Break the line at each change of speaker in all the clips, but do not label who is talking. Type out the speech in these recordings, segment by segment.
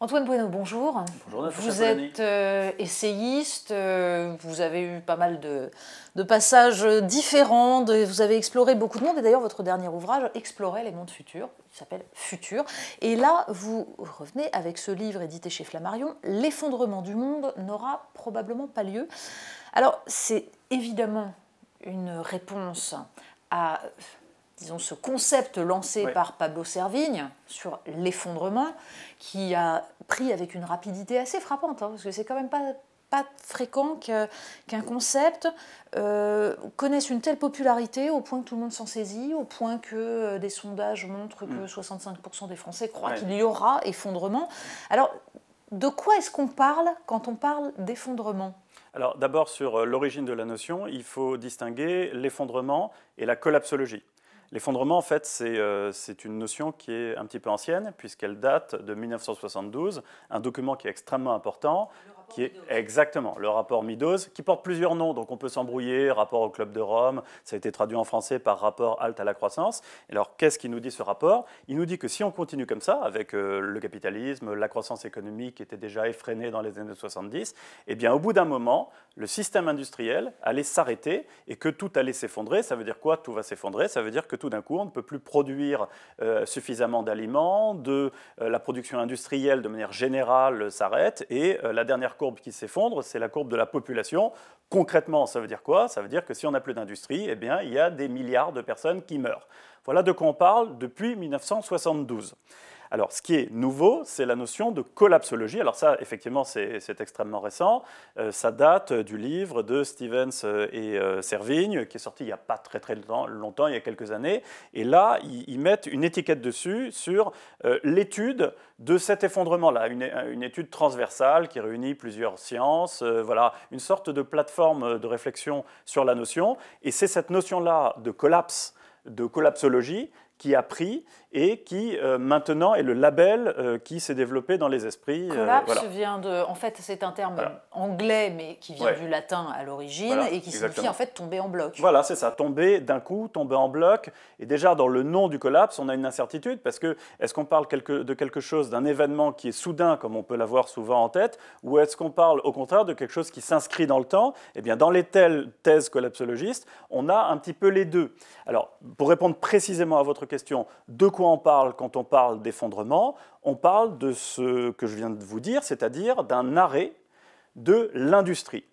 Antoine Bueno, bonjour.
Bonjour Natacha
Vous
Polony.
êtes essayiste, vous avez eu pas mal de passages différents, vous avez exploré beaucoup de mondes, et d'ailleurs votre dernier ouvrage explorait les mondes futurs, il s'appelle Futur. Et là, vous revenez avec ce livre édité chez Flammarion, L'effondrement du monde n'aura probablement pas lieu. Alors, c'est évidemment une réponse à, disons, ce concept lancé par Pablo Servigne sur l'effondrement, qui a pris avec une rapidité assez frappante, parce que c'est quand même pas fréquent qu'un concept connaisse une telle popularité au point que tout le monde s'en saisit, au point que des sondages montrent que 65% des Français croient qu'il y aura effondrement. Alors, de quoi est-ce qu'on parle quand on parle d'effondrement ?
Alors d'abord sur l'origine de la notion, il faut distinguer l'effondrement et la collapsologie. L'effondrement, en fait, c'est une notion qui est un petit peu ancienne, puisqu'elle date de 1972, un document qui est extrêmement important, qui est exactement le rapport Meadows, qui porte plusieurs noms, donc on peut s'embrouiller, rapport au Club de Rome, ça a été traduit en français par rapport halte à la croissance. Alors qu'est-ce qu'il nous dit ce rapport? Il nous dit que si on continue comme ça, avec le capitalisme, la croissance économique qui était déjà effrénée dans les années 70, eh bien au bout d'un moment, le système industriel allait s'arrêter et que tout allait s'effondrer. Ça veut dire quoi? Tout va s'effondrer, ça veut dire que tout d'un coup, on ne peut plus produire suffisamment d'aliments, la production industrielle de manière générale s'arrête, et la dernière courbe qui s'effondre, c'est la courbe de la population. Concrètement, ça veut dire quoi? Ça veut dire que si on n'a plus d'industrie, eh bien, il y a des milliards de personnes qui meurent. Voilà de quoi on parle depuis 1972. Alors, ce qui est nouveau, c'est la notion de collapsologie. Alors ça, effectivement, c'est extrêmement récent. Ça date du livre de Stevens et Servigne, qui est sorti il n'y a pas très longtemps, il y a quelques années. Et là, ils mettent une étiquette dessus sur l'étude de cet effondrement-là, une étude transversale qui réunit plusieurs sciences, voilà, une sorte de plateforme de réflexion sur la notion. Et c'est cette notion-là de collapsologie, qui a pris et qui maintenant est le label qui s'est développé dans les esprits.
Collapse vient de... En fait, c'est un terme anglais, mais qui vient du latin à l'origine, et qui signifie en fait tomber en bloc.
Voilà, c'est ça, tomber d'un coup, tomber en bloc. Et déjà, dans le nom du collapse, on a une incertitude, parce que est-ce qu'on parle de quelque chose, d'un événement qui est soudain, comme on peut l'avoir souvent en tête, ou est-ce qu'on parle au contraire de quelque chose qui s'inscrit dans le temps? Eh bien, dans les thèses collapsologistes, on a un petit peu les deux. Alors, pour répondre précisément à votre question, de quoi on parle quand on parle d'effondrement? On parle de ce que je viens de vous dire, c'est-à-dire d'un arrêt de l'industrie.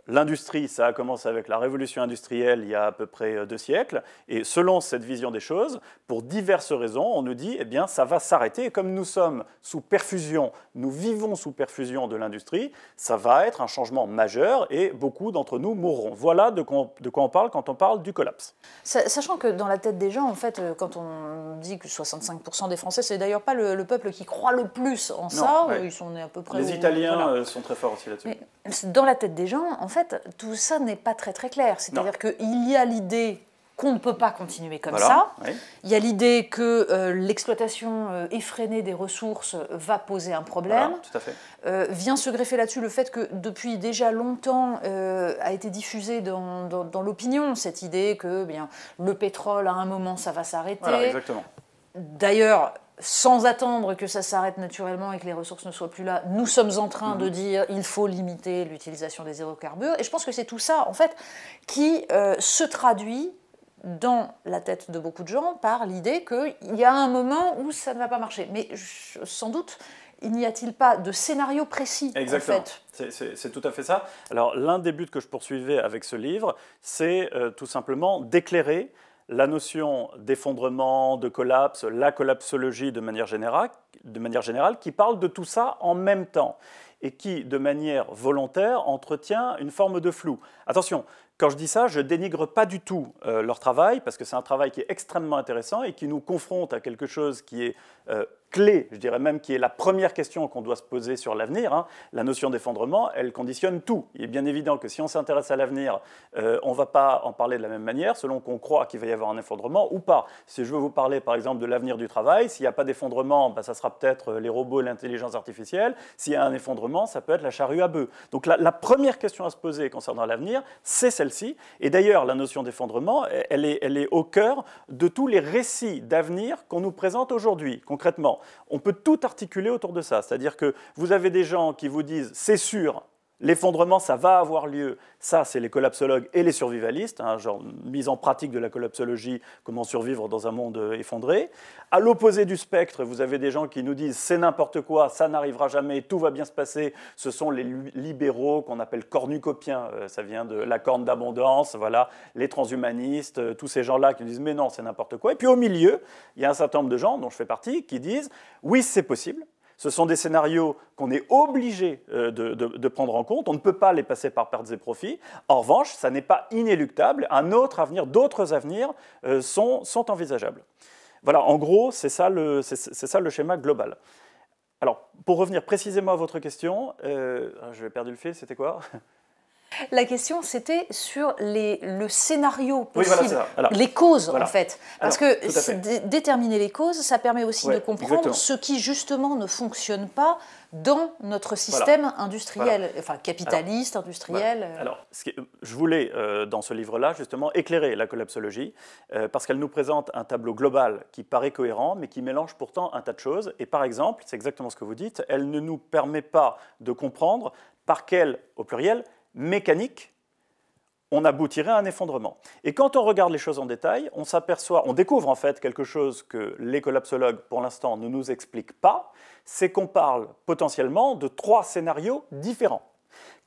L'industrie, ça a commencé avec la révolution industrielle il y a à peu près 2 siècles, et selon cette vision des choses, pour diverses raisons, on nous dit, eh bien, ça va s'arrêter, et comme nous sommes sous perfusion, nous vivons sous perfusion de l'industrie, ça va être un changement majeur, et beaucoup d'entre nous mourront. Voilà de quoi on parle quand on parle du collapse.
Sachant que dans la tête des gens, en fait, quand on dit que 65% des Français, c'est d'ailleurs pas le peuple qui croit le plus en ça, ils sont à peu près...
Les Italiens sont très forts aussi là-dessus.
Dans la tête des gens, en fait, tout ça n'est pas très clair. C'est-à-dire qu'il y a l'idée qu'on ne peut pas continuer comme ça. Il y a l'idée que l'exploitation effrénée des ressources va poser un problème.
Tout à fait.
Vient se greffer là-dessus le fait que depuis déjà longtemps a été diffusée dans l'opinion cette idée que le pétrole, à un moment, ça va s'arrêter.
Voilà, exactement.
D'ailleurs, sans attendre que ça s'arrête naturellement et que les ressources ne soient plus là, nous sommes en train de dire qu'il faut limiter l'utilisation des hydrocarbures. Et je pense que c'est tout ça, en fait, qui se traduit dans la tête de beaucoup de gens par l'idée qu'il y a un moment où ça ne va pas marcher. Mais sans doute, il n'y a-t-il pas de scénario précis?
Exactement.
En fait.
C'est tout à fait ça. Alors, l'un des buts que je poursuivais avec ce livre, c'est tout simplement d'éclairer la notion d'effondrement, de collapse, la collapsologie de manière générale, qui parle de tout ça en même temps et qui, de manière volontaire, entretient une forme de flou. Attention, quand je dis ça, je dénigre pas du tout leur travail, parce que c'est un travail qui est extrêmement intéressant et qui nous confronte à quelque chose qui est clé, je dirais même, qui est la première question qu'on doit se poser sur l'avenir. La notion d'effondrement, elle conditionne tout. Il est bien évident que si on s'intéresse à l'avenir, on ne va pas en parler de la même manière, selon qu'on croit qu'il va y avoir un effondrement ou pas. Si je veux vous parler, par exemple, de l'avenir du travail, s'il n'y a pas d'effondrement, ça sera peut-être les robots et l'intelligence artificielle. S'il y a un effondrement, ça peut être la charrue à bœufs. Donc la première question à se poser concernant l'avenir, c'est celle-ci. Et d'ailleurs, la notion d'effondrement, elle est au cœur de tous les récits d'avenir qu'on nous présente aujourd'hui, concrètement. effectivement, on peut tout articuler autour de ça. C'est-à-dire que vous avez des gens qui vous disent « c'est sûr ». L'effondrement, ça va avoir lieu. Ça, c'est les collapsologues et les survivalistes, hein, genre mise en pratique de la collapsologie, comment survivre dans un monde effondré. À l'opposé du spectre, vous avez des gens qui nous disent c'est n'importe quoi, ça n'arrivera jamais, tout va bien se passer. Ce sont les libéraux qu'on appelle cornucopiens, ça vient de la corne d'abondance, voilà, les transhumanistes, tous ces gens-là qui nous disent mais non, c'est n'importe quoi. Et puis au milieu, il y a un certain nombre de gens, dont je fais partie, qui disent oui, c'est possible. Ce sont des scénarios qu'on est obligé de prendre en compte. On ne peut pas les passer par pertes et profits. En revanche, ça n'est pas inéluctable. Un autre avenir, d'autres avenirs sont envisageables. Voilà, en gros, c'est ça le schéma global. Alors, pour revenir précisément à votre question, j'ai perdu le fil, c'était quoi ?
La question, c'était sur le scénario possible,
oui, voilà,
les causes
voilà.
en fait. Parce que déterminer les causes, ça permet aussi de comprendre
exactement.
ce qui justement ne fonctionne pas dans notre système industriel, enfin capitaliste, industriel.
Alors, je voulais, dans ce livre-là, justement, éclairer la collapsologie, parce qu'elle nous présente un tableau global qui paraît cohérent, mais qui mélange pourtant un tas de choses. Et par exemple, c'est exactement ce que vous dites, elle ne nous permet pas de comprendre par quel, au pluriel, mécanique, on aboutirait à un effondrement. Et quand on regarde les choses en détail, on découvre en fait quelque chose que les collapsologues, pour l'instant, ne nous expliquent pas, c'est qu'on parle potentiellement de 3 scénarios différents,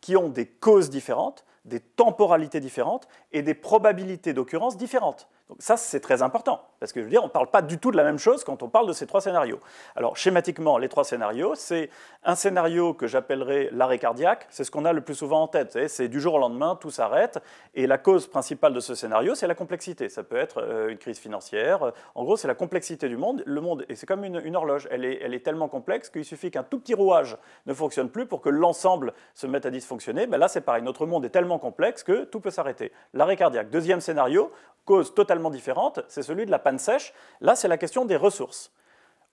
qui ont des causes différentes, des temporalités différentes et des probabilités d'occurrence différentes. Donc ça, c'est très important, parce que je veux dire, on ne parle pas du tout de la même chose quand on parle de ces 3 scénarios. Alors, schématiquement, les 3 scénarios, c'est un scénario que j'appellerais l'arrêt cardiaque, c'est ce qu'on a le plus souvent en tête, c'est du jour au lendemain, tout s'arrête, et la cause principale de ce scénario, c'est la complexité. Ça peut être une crise financière, en gros, c'est la complexité du monde. Le monde, et c'est comme une horloge, elle est tellement complexe qu'il suffit qu'un tout petit rouage ne fonctionne plus pour que l'ensemble se mette à dysfonctionner. Ben là, c'est pareil, notre monde est tellement complexe que tout peut s'arrêter. L'arrêt cardiaque. Deuxième scénario, cause totalement différente, c'est celui de la panne sèche. Là, c'est la question des ressources.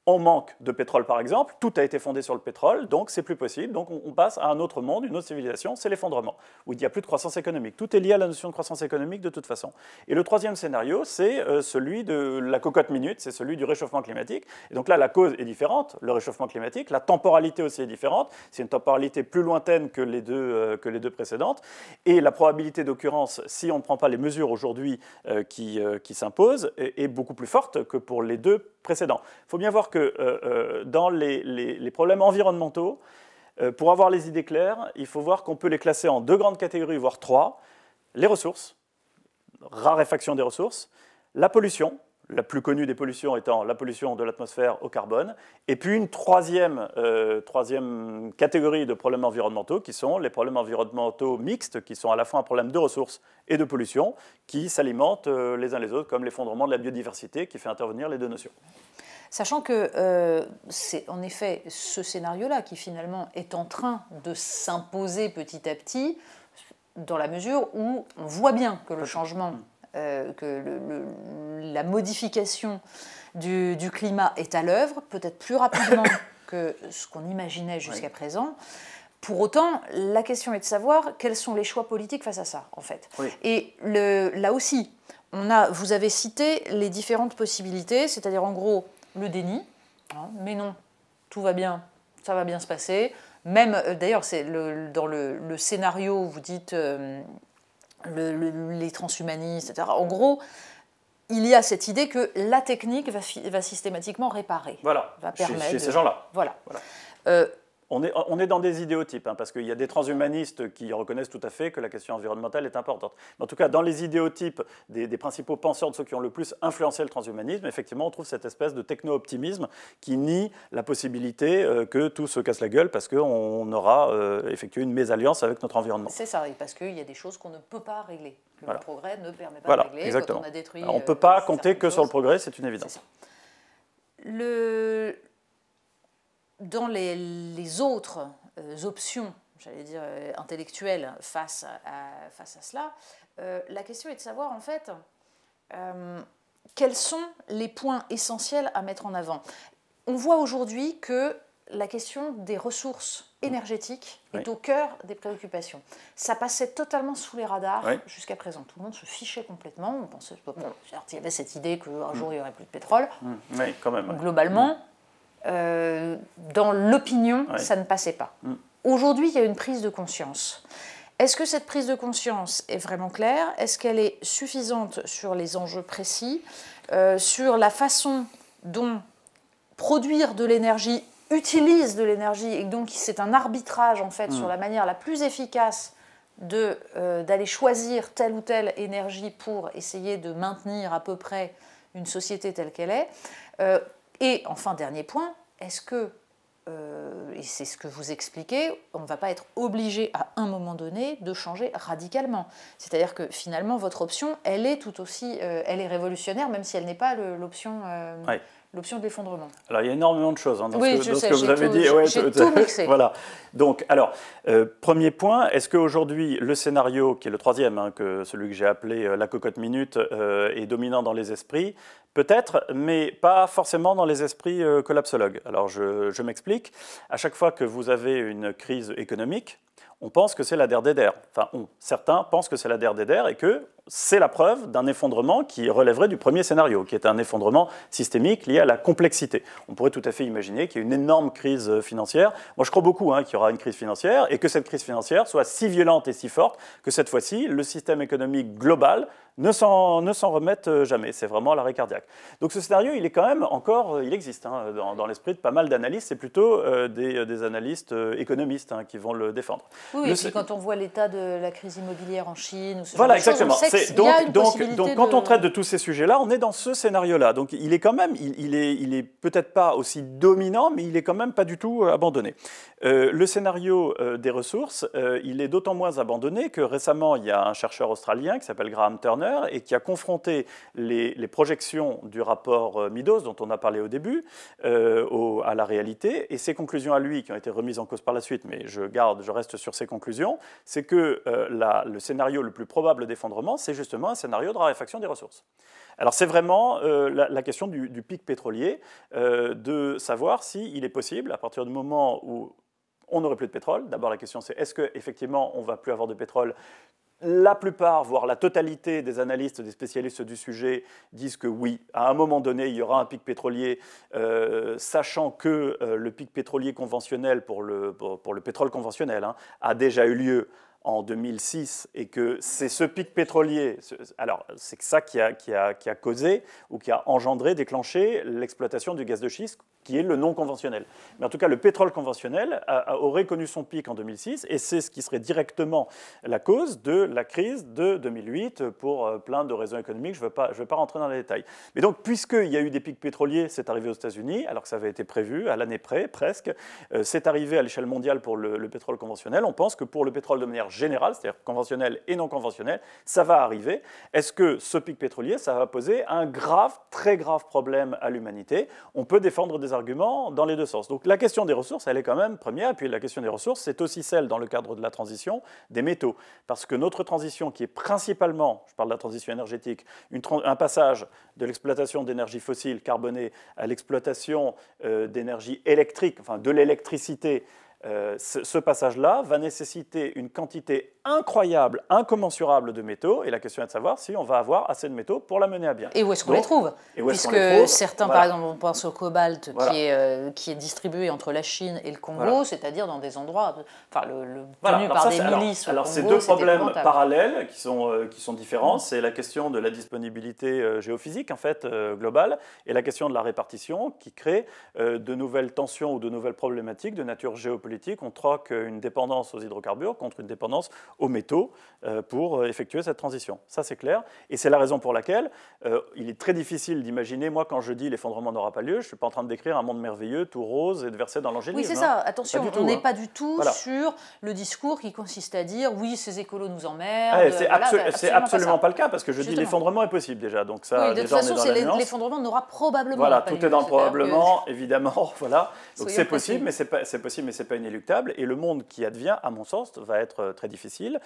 On manque de pétrole, par exemple, tout a été fondé sur le pétrole, donc c'est plus possible, donc on passe à un autre monde, une autre civilisation, c'est l'effondrement, où il n'y a plus de croissance économique. Tout est lié à la notion de croissance économique de toute façon. Et le troisième scénario, c'est celui de la cocotte minute, c'est celui du réchauffement climatique. Et donc là, la cause est différente, le réchauffement climatique, la temporalité aussi est différente, c'est une temporalité plus lointaine que les deux précédentes, et la probabilité d'occurrence, si on ne prend pas les mesures aujourd'hui qui s'imposent, est beaucoup plus forte que pour les deux précédents. Il faut bien voir que dans les problèmes environnementaux, pour avoir les idées claires, il faut voir qu'on peut les classer en 2 grandes catégories, voire 3. Les ressources, raréfaction des ressources, la pollution, la plus connue des pollutions étant la pollution de l'atmosphère au carbone, et puis une troisième catégorie de problèmes environnementaux qui sont les problèmes environnementaux mixtes, qui sont à la fois un problème de ressources et de pollution, qui s'alimentent les uns les autres, comme l'effondrement de la biodiversité qui fait intervenir les 2 notions.
Sachant que c'est en effet ce scénario-là qui finalement est en train de s'imposer petit à petit, dans la mesure où on voit bien que le changement, la modification du climat est à l'œuvre, peut-être plus rapidement que ce qu'on imaginait jusqu'à présent. Pour autant, la question est de savoir quels sont les choix politiques face à ça, en fait. Oui. Et là aussi, vous avez cité les différentes possibilités, c'est-à-dire en gros le déni, hein, mais non, tout va bien, ça va bien se passer. Même, d'ailleurs, c'est dans le scénario, vous dites les transhumanistes, etc. En gros, il y a cette idée que la technique va systématiquement réparer.
Voilà,
va permettre
chez ces gens-là.
Voilà.
On est dans des idéotypes, hein, parce qu'il y a des transhumanistes qui reconnaissent tout à fait que la question environnementale est importante. Mais en tout cas, dans les idéotypes des principaux penseurs, de ceux qui ont le plus influencé le transhumanisme, effectivement, on trouve cette espèce de techno-optimisme qui nie la possibilité que tout se casse la gueule parce qu'on aura effectué une mésalliance avec notre environnement.
C'est ça, parce qu'il y a des choses qu'on ne peut pas régler. Le progrès ne permet pas
voilà,
de régler.
Exactement.
Quand on a détruit,
alors, on ne peut pas compter que sur le progrès, c'est une évidence.
Dans les autres options, j'allais dire intellectuelles, face à cela, la question est de savoir en fait quels sont les points essentiels à mettre en avant. On voit aujourd'hui que la question des ressources énergétiques est au cœur des préoccupations. Ça passait totalement sous les radars jusqu'à présent. Tout le monde se fichait complètement. On pensait, il y avait cette idée qu'un jour il n'y aurait plus de pétrole.
Oui, quand même.
Globalement, dans l'opinion, ça ne passait pas. Aujourd'hui, il y a une prise de conscience. Est-ce que cette prise de conscience est vraiment claire? Est-ce qu'elle est suffisante sur les enjeux précis, sur la façon dont produire de l'énergie utilise de l'énergie, et donc c'est un arbitrage en fait sur la manière la plus efficace d'aller choisir telle ou telle énergie pour essayer de maintenir à peu près une société telle qu'elle est. Et enfin, dernier point, est-ce que, et c'est ce que vous expliquez, on ne va pas être obligé à un moment donné de changer radicalement. C'est-à-dire que finalement, votre option, elle est tout aussi, elle est révolutionnaire, même si elle n'est pas l'option... L'option de l'effondrement.
Alors, il y a énormément de choses dans
ce
que vous avez dit.
J'ai tout mixé.
Voilà. Donc, alors, premier point, est-ce qu'aujourd'hui, le scénario, qui est le troisième, celui que j'ai appelé la cocotte minute, est dominant dans les esprits? Peut-être, mais pas forcément dans les esprits collapsologues. Alors, je m'explique. À chaque fois que vous avez une crise économique, on pense que c'est la der des der. Enfin, certains pensent que c'est la der des der et que c'est la preuve d'un effondrement qui relèverait du premier scénario, qui est un effondrement systémique lié à la complexité. On pourrait tout à fait imaginer qu'il y ait une énorme crise financière. Moi, je crois beaucoup qu'il y aura une crise financière et que cette crise financière soit si violente et si forte que cette fois-ci, le système économique global ne s'en remette jamais. C'est vraiment l'arrêt cardiaque. Donc ce scénario, il est quand même encore, il existe dans l'esprit de pas mal d'analystes. C'est plutôt des analystes économistes qui vont le défendre.
Oui, et puis quand on voit l'état de la crise immobilière en Chine, ou ce
voilà,
genre de
exactement.
choses,
Donc quand on traite de tous ces sujets-là, on est dans ce scénario-là. Donc il est quand même, il est peut-être pas aussi dominant, mais il est quand même pas du tout abandonné. Le scénario des ressources, il est d'autant moins abandonné que récemment, il y a un chercheur australien qui s'appelle Graham Turner et qui a confronté les projections du rapport Meadows, dont on a parlé au début, à la réalité. Et ses conclusions à lui, qui ont été remises en cause par la suite, mais je reste sur ses conclusions, c'est que le scénario le plus probable d'effondrement, c'est justement un scénario de raréfaction des ressources. Alors c'est vraiment la question du pic pétrolier, de savoir s'il est possible, à partir du moment où on n'aurait plus de pétrole. D'abord, la question, c'est est-ce qu'effectivement, on ne va plus avoir de pétrole? La plupart, voire la totalité des analystes, des spécialistes du sujet disent que oui, à un moment donné, il y aura un pic pétrolier, sachant que le pic pétrolier conventionnel pour le pétrole conventionnel a déjà eu lieu en 2006 et que c'est ce pic pétrolier, alors c'est ça qui a causé ou qui a engendré, déclenché l'exploitation du gaz de schiste qui est le non conventionnel. Mais en tout cas, le pétrole conventionnel aurait connu son pic en 2006 et c'est ce qui serait directement la cause de la crise de 2008 pour plein de raisons économiques. Je ne vais pas rentrer dans les détails. Mais donc, puisqu'il y a eu des pics pétroliers, c'est arrivé aux États-Unis, alors que ça avait été prévu à l'année près, presque. C'est arrivé à l'échelle mondiale pour le pétrole conventionnel. On pense que pour le pétrole de manière générale, c'est-à-dire conventionnel et non conventionnel, ça va arriver. Est-ce que ce pic pétrolier, ça va poser un grave, très grave problème à l'humanité? On peut défendre des arguments dans les deux sens. Donc la question des ressources, elle est quand même première. Et puis la question des ressources, c'est aussi celle, dans le cadre de la transition, des métaux. Parce que notre transition, qui est principalement, je parle de la transition énergétique, un passage de l'exploitation d'énergie fossile carbonée à l'exploitation d'énergie électrique, enfin de l'électricité, ce passage-là va nécessiter une quantité incroyable, incommensurable de métaux, et la question est de savoir si on va avoir assez de métaux pour la mener à bien.
Et où est-ce qu'on les trouve? Puisque certains, par exemple, on pense au cobalt qui est distribué entre la Chine et le Congo, c'est-à-dire dans des endroits, tenu par des milices.
Alors c'est deux problèmes parallèles qui sont différents. C'est la question de la disponibilité géophysique, en fait, globale, et la question de la répartition qui crée de nouvelles tensions ou de nouvelles problématiques de nature géopolitique. On troque une dépendance aux hydrocarbures contre une dépendance aux métaux pour effectuer cette transition. Ça, c'est clair. Et c'est la raison pour laquelle il est très difficile d'imaginer, moi, quand je dis l'effondrement n'aura pas lieu, je ne suis pas en train de décrire un monde merveilleux, tout rose et de verser dans l'angélisme.
Oui, c'est ça. Attention, on n'est pas du tout sur le discours qui consiste à dire oui, ces écolos nous emmerdent.
C'est absolument pas le cas, parce que je dis l'effondrement est possible déjà. Donc ça,
de toute façon, l'effondrement n'aura probablement
pas lieu. Tout est dans le probablement, évidemment. Voilà. Donc c'est possible, mais c'est pas inéluctable. Et le monde qui advient, à mon sens, va être très difficile. difficile,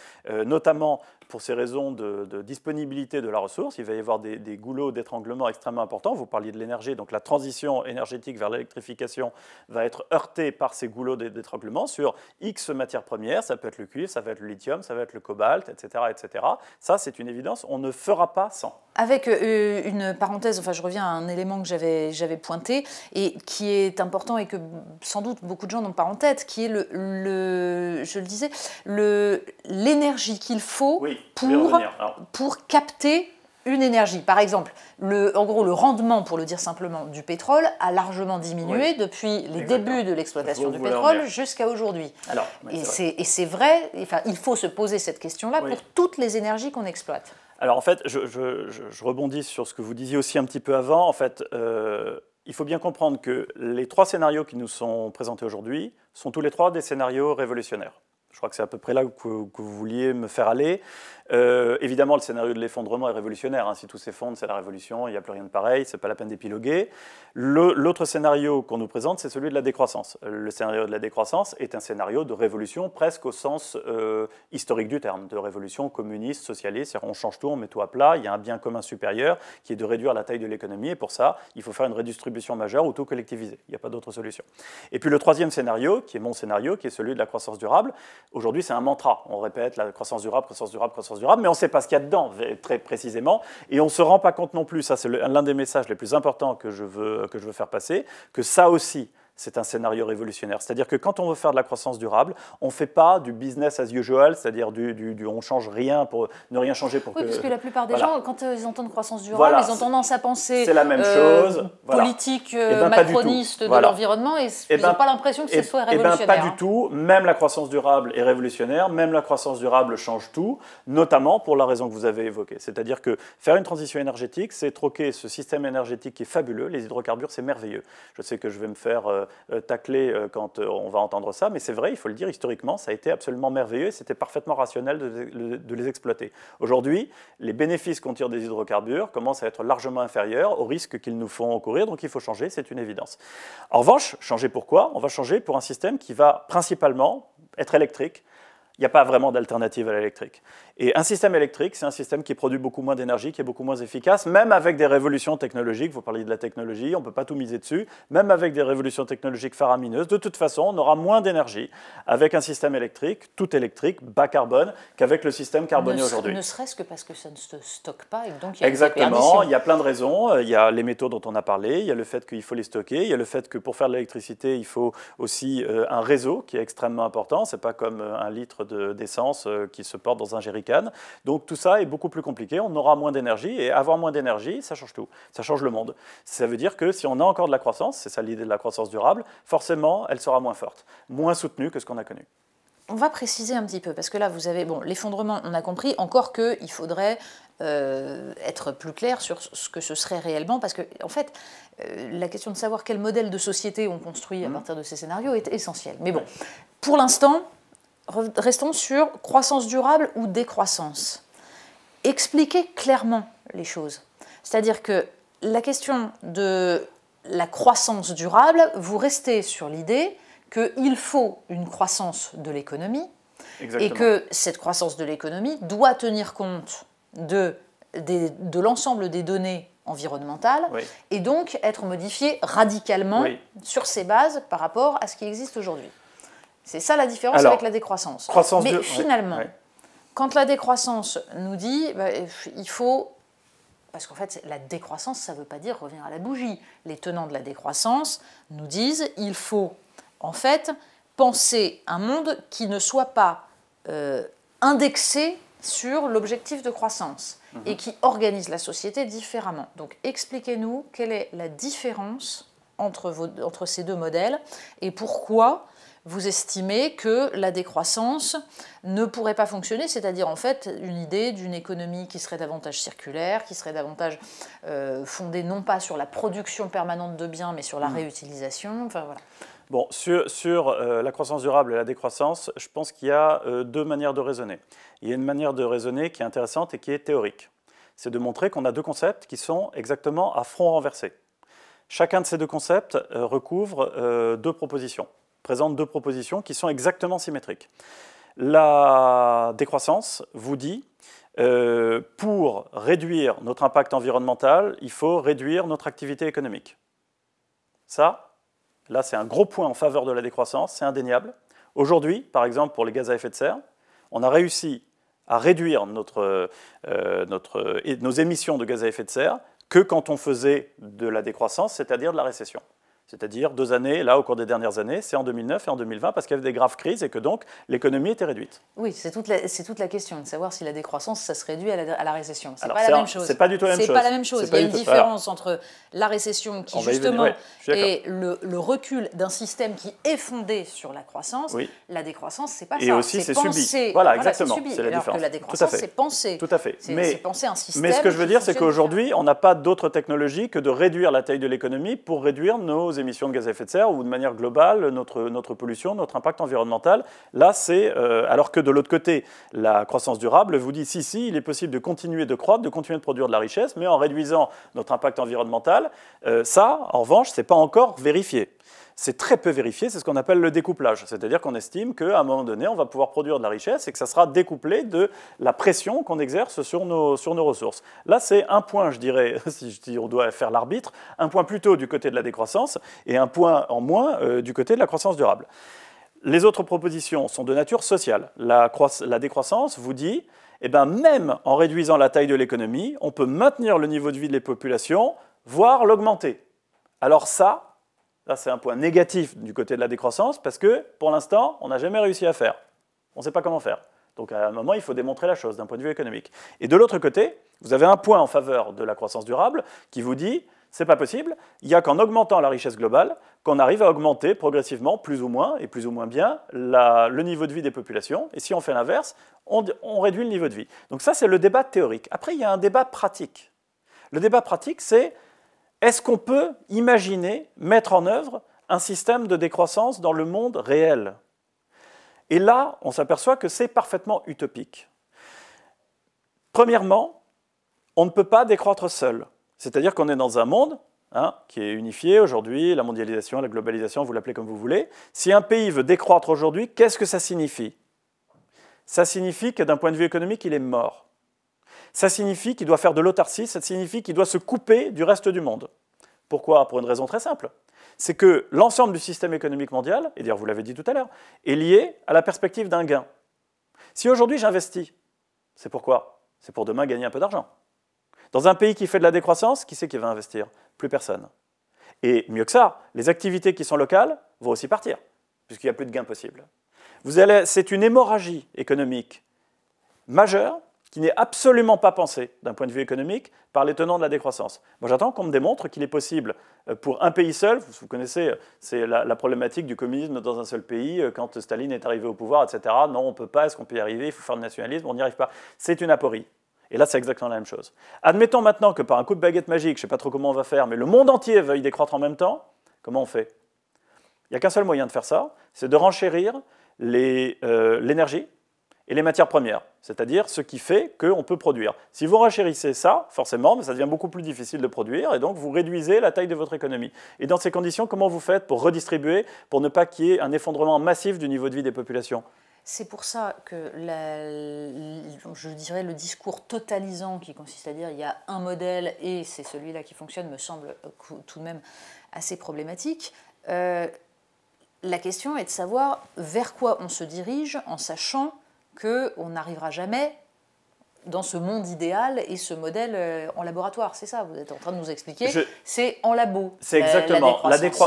notamment pour ces raisons de disponibilité de la ressource. Il va y avoir des goulots d'étranglement extrêmement importants. Vous parliez de l'énergie, donc la transition énergétique vers l'électrification va être heurtée par ces goulots d'étranglement sur X matières premières. Ça peut être le cuivre, ça va être le lithium, ça va être le cobalt, etc. etc. Ça, c'est une évidence, on ne fera pas sans.
Avec une parenthèse, enfin je reviens à un élément que j'avais pointé et qui est important et que sans doute beaucoup de gens n'ont pas en tête, qui est je le disais, l'énergie qu'il faut
oui,
pour capter une énergie. Par exemple, en gros, le rendement, pour le dire simplement, du pétrole a largement diminué oui. depuis les débuts de l'exploitation du pétrole jusqu'à aujourd'hui. Et c'est vrai, enfin, il faut se poser cette question-là oui. pour toutes les énergies qu'on exploite.
Alors en fait, je rebondis sur ce que vous disiez aussi un petit peu avant. En fait, il faut bien comprendre que les 3 scénarios qui nous sont présentés aujourd'hui sont tous les 3 des scénarios révolutionnaires. Je crois que c'est à peu près là que vous vouliez me faire aller. Évidemment, le scénario de l'effondrement est révolutionnaire. Hein. Si tout s'effondre, c'est la révolution, il n'y a plus rien de pareil, ce n'est pas la peine d'épiloguer. L'autre scénario qu'on nous présente, c'est celui de la décroissance. Le scénario de la décroissance est un scénario de révolution presque au sens historique du terme, de révolution communiste, socialiste, c'est-à-dire on change tout, on met tout à plat, il y a un bien commun supérieur qui est de réduire la taille de l'économie, et pour ça, il faut faire une redistribution majeure ou tout collectiviser. Il n'y a pas d'autre solution. Et puis le troisième scénario, qui est mon scénario, qui est celui de la croissance durable, aujourd'hui c'est un mantra. On répète la croissance durable, croissance durable, croissance durable, mais on ne sait pas ce qu'il y a dedans très précisément, et on ne se rend pas compte non plus, ça c'est l'un des messages les plus importants que je veux faire passer, que ça aussi, c'est un scénario révolutionnaire. C'est-à-dire que quand on veut faire de la croissance durable, on ne fait pas du business as usual, c'est-à-dire on ne change rien pour ne rien changer pour
oui, parce que la plupart des gens, quand ils entendent croissance durable,
voilà,
ils ont tendance à penser
c'est la même chose,
politique macroniste de l'environnement et ils n'ont pas l'impression que ce soit révolutionnaire.
Pas du tout. Même la croissance durable est révolutionnaire, même la croissance durable change tout, notamment pour la raison que vous avez évoquée. C'est-à-dire que faire une transition énergétique, c'est troquer ce système énergétique qui est fabuleux. Les hydrocarbures, c'est merveilleux. Je sais que je vais me faire tacler quand on va entendre ça, mais c'est vrai, il faut le dire, historiquement, ça a été absolument merveilleux et c'était parfaitement rationnel de les exploiter. Aujourd'hui, les bénéfices qu'on tire des hydrocarbures commencent à être largement inférieurs aux risques qu'ils nous font encourir, donc il faut changer, c'est une évidence. En revanche, changer pourquoi ? On va changer pour un système qui va principalement être électrique. Il n'y a pas vraiment d'alternative à l'électrique. Et un système électrique, c'est un système qui produit beaucoup moins d'énergie, qui est beaucoup moins efficace, même avec des révolutions technologiques. Vous parliez de la technologie, on ne peut pas tout miser dessus. Même avec des révolutions technologiques faramineuses, de toute façon, on aura moins d'énergie avec un système électrique, tout électrique, bas carbone, qu'avec le système carboné aujourd'hui.
Ne serait-ce que parce que ça ne se stocke pas et donc il y a
exactement, il y a plein de raisons. Il y a les métaux dont on a parlé, il y a le fait qu'il faut les stocker, il y a le fait que pour faire de l'électricité, il faut aussi un réseau qui est extrêmement important. Ce n'est pas comme un litre d'essence qui se porte dans un jerrycan. Donc tout ça est beaucoup plus compliqué, on aura moins d'énergie, et avoir moins d'énergie, ça change tout, ça change le monde. Ça veut dire que si on a encore de la croissance, c'est ça l'idée de la croissance durable, forcément elle sera moins forte, moins soutenue que ce qu'on a connu.
On va préciser un petit peu, parce que là vous avez, l'effondrement, on a compris, encore qu'il faudrait être plus clair sur ce que ce serait réellement, parce que en fait, la question de savoir quel modèle de société on construit à partir de ces scénarios est essentielle. Mais bon, pour l'instant, restons sur croissance durable ou décroissance. Expliquez clairement les choses. C'est-à-dire que la question de la croissance durable, vous restez sur l'idée qu'il faut une croissance de l'économie et que cette croissance de l'économie doit tenir compte de l'ensemble des données environnementales et donc être modifiée radicalement sur ces bases par rapport à ce qui existe aujourd'hui. C'est ça la différence avec la décroissance. Mais finalement, quand la décroissance nous dit il faut... Parce qu'en fait, la décroissance, ça ne veut pas dire revenir à la bougie. Les tenants de la décroissance nous disent il faut en fait penser un monde qui ne soit pas indexé sur l'objectif de croissance et qui organise la société différemment. Donc expliquez-nous quelle est la différence entre ces deux modèles et pourquoi vous estimez que la décroissance ne pourrait pas fonctionner, c'est-à-dire en fait une idée d'une économie qui serait davantage circulaire, qui serait davantage fondée non pas sur la production permanente de biens, mais sur la réutilisation. Enfin, voilà.
Bon, sur la croissance durable et la décroissance, je pense qu'il y a deux manières de raisonner. Il y a une manière de raisonner qui est intéressante et qui est théorique. C'est de montrer qu'on a deux concepts qui sont exactement à front renversé. Chacun de ces deux concepts recouvre deux propositions, présente deux propositions qui sont exactement symétriques. La décroissance vous dit, pour réduire notre impact environnemental, il faut réduire notre activité économique. Ça, là, c'est un gros point en faveur de la décroissance, c'est indéniable. Aujourd'hui, par exemple, pour les gaz à effet de serre, on a réussi à réduire nos émissions de gaz à effet de serre que quand on faisait de la décroissance, c'est-à-dire de la récession. C'est-à-dire 2 années, là, au cours des dernières années, c'est en 2009 et en 2020, parce qu'il y avait des graves crises et que donc l'économie était réduite.
Oui, c'est toute la question, de savoir si la décroissance, ça se réduit à la récession. C'est
Alors,
pas la même chose.
C'est pas du tout la même chose.
C'est pas la même chose. Il y a une différence entre la récession qui, justement, est le recul d'un système qui est fondé sur la croissance. Oui. La décroissance, c'est pas ça.
Et aussi, c'est subi. Voilà, exactement. C'est la différence.
Alors que la décroissance, c'est pensé.
Tout à fait.
C'est penser un système.
Mais ce que je veux dire, c'est qu'aujourd'hui, on n'a pas d'autre technologie que de réduire la taille de l'économie pour réduire nos émissions de gaz à effet de serre ou de manière globale notre pollution, notre impact environnemental. Là, c'est alors que de l'autre côté, la croissance durable vous dit si, il est possible de continuer de croître, de continuer de produire de la richesse, mais en réduisant notre impact environnemental. Ça, en revanche, c'est pas encore vérifié. C'est très peu vérifié, c'est ce qu'on appelle le découplage. C'est-à-dire qu'on estime qu'à un moment donné, on va pouvoir produire de la richesse et que ça sera découplé de la pression qu'on exerce sur nos ressources. Là, c'est un point, je dirais, si on doit faire l'arbitre, un point plutôt du côté de la décroissance et un point en moins du côté de la croissance durable. Les autres propositions sont de nature sociale. La décroissance vous dit, eh ben, même en réduisant la taille de l'économie, on peut maintenir le niveau de vie des populations, voire l'augmenter. Alors ça, là, c'est un point négatif du côté de la décroissance parce que, pour l'instant, on n'a jamais réussi à faire. On ne sait pas comment faire. Donc, à un moment, il faut démontrer la chose d'un point de vue économique. Et de l'autre côté, vous avez un point en faveur de la croissance durable qui vous dit, c'est pas possible, il n'y a qu'en augmentant la richesse globale qu'on arrive à augmenter progressivement, plus ou moins, et plus ou moins bien, le niveau de vie des populations. Et si on fait l'inverse, on réduit le niveau de vie. Donc ça, c'est le débat théorique. Après, il y a un débat pratique. Le débat pratique, c'est est-ce qu'on peut imaginer mettre en œuvre un système de décroissance dans le monde réel? Et là, on s'aperçoit que c'est parfaitement utopique. Premièrement, on ne peut pas décroître seul. C'est-à-dire qu'on est dans un monde qui est unifié aujourd'hui, la mondialisation, la globalisation, vous l'appelez comme vous voulez. Si un pays veut décroître aujourd'hui, qu'est-ce que ça signifie? Ça signifie que d'un point de vue économique, il est mort. Ça signifie qu'il doit faire de l'autarcie, ça signifie qu'il doit se couper du reste du monde. Pourquoi? Pour une raison très simple. C'est que l'ensemble du système économique mondial, et d'ailleurs vous l'avez dit tout à l'heure, est lié à la perspective d'un gain. Si aujourd'hui j'investis, c'est pourquoi? C'est pour demain gagner un peu d'argent. Dans un pays qui fait de la décroissance, qui c'est qui va investir? Plus personne. Et mieux que ça, les activités qui sont locales vont aussi partir, puisqu'il n'y a plus de gains possibles. C'est une hémorragie économique majeure qui n'est absolument pas pensée, d'un point de vue économique, par les tenants de la décroissance. Moi, j'attends qu'on me démontre qu'il est possible, pour un pays seul, vous connaissez, c'est la problématique du communisme dans un seul pays, quand Staline est arrivé au pouvoir, etc. Non, on ne peut pas, est-ce qu'on peut y arriver? Il faut faire le nationalisme, on n'y arrive pas. C'est une aporie. Et là, c'est exactement la même chose. Admettons maintenant que par un coup de baguette magique, je ne sais pas trop comment on va faire, mais le monde entier veuille décroître en même temps, comment on fait? Il n'y a qu'un seul moyen de faire ça, c'est de renchérir l'énergie et les matières premières, c'est-à-dire ce qui fait qu'on peut produire. Si vous renchérissez ça, forcément, ça devient beaucoup plus difficile de produire, et donc vous réduisez la taille de votre économie. Et dans ces conditions, comment vous faites pour redistribuer, pour ne pas qu'il y ait un effondrement massif du niveau de vie des populations?
C'est pour ça que, je dirais, le discours totalisant qui consiste à dire il y a un modèle et c'est celui-là qui fonctionne me semble tout de même assez problématique. La question est de savoir vers quoi on se dirige en sachant qu'on n'arrivera jamais dans ce monde idéal et ce modèle en laboratoire. C'est ça, vous êtes en train de nous expliquer. C'est en labo.
C'est exactement.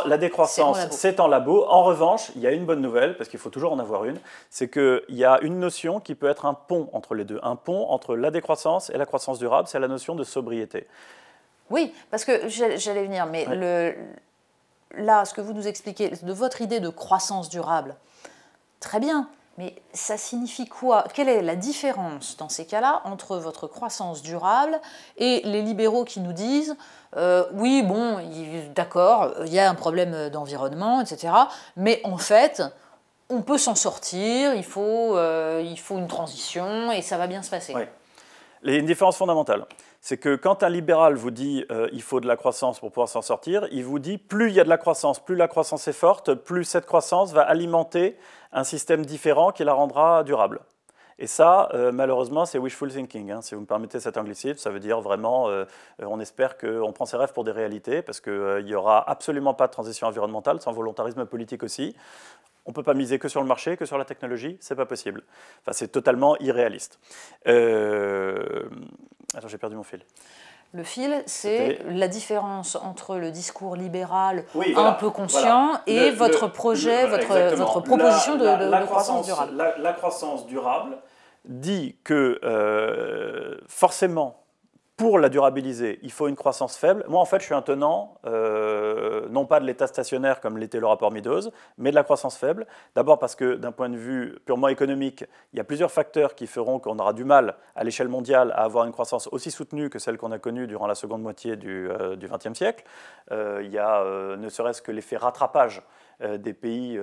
La décroissance, c'est en labo. En revanche, il y a une bonne nouvelle, parce qu'il faut toujours en avoir une, c'est qu'il y a une notion qui peut être un pont entre les deux. Un pont entre la décroissance et la croissance durable, c'est la notion de sobriété.
Oui, parce que j'allais venir, mais là, ce que vous nous expliquez, de votre idée de croissance durable, très bien. Mais ça signifie quoi? Quelle est la différence dans ces cas-là entre votre croissance durable et les libéraux qui nous disent oui, bon, d'accord, il y a un problème d'environnement, etc. Mais en fait, on peut s'en sortir, il faut une transition et ça va bien se passer.
Oui. Il y a une différence fondamentale. C'est que quand un libéral vous dit il faut de la croissance pour pouvoir s'en sortir, il vous dit plus il y a de la croissance, plus la croissance est forte, plus cette croissance va alimenter un système différent qui la rendra durable. Et ça, malheureusement, c'est wishful thinking, hein, si vous me permettez cet anglicisme. Ça veut dire vraiment, on espère qu'on prend ses rêves pour des réalités, parce qu'il n'y aura absolument pas de transition environnementale sans volontarisme politique aussi. On ne peut pas miser que sur le marché, que sur la technologie, c'est pas possible. Enfin, c'est totalement irréaliste. Attends, j'ai perdu mon fil.
Le fil, c'est la différence entre le discours libéral
voilà,
un peu conscient et votre projet, votre proposition de croissance durable.
La croissance durable dit que forcément, pour la durabiliser, il faut une croissance faible. Moi, en fait, je suis un tenant, non pas de l'état stationnaire comme l'était le rapport Meadows, mais de la croissance faible. D'abord parce que d'un point de vue purement économique, il y a plusieurs facteurs qui feront qu'on aura du mal à l'échelle mondiale à avoir une croissance aussi soutenue que celle qu'on a connue durant la seconde moitié du XXe siècle. Il y a ne serait-ce que l'effet rattrapage des pays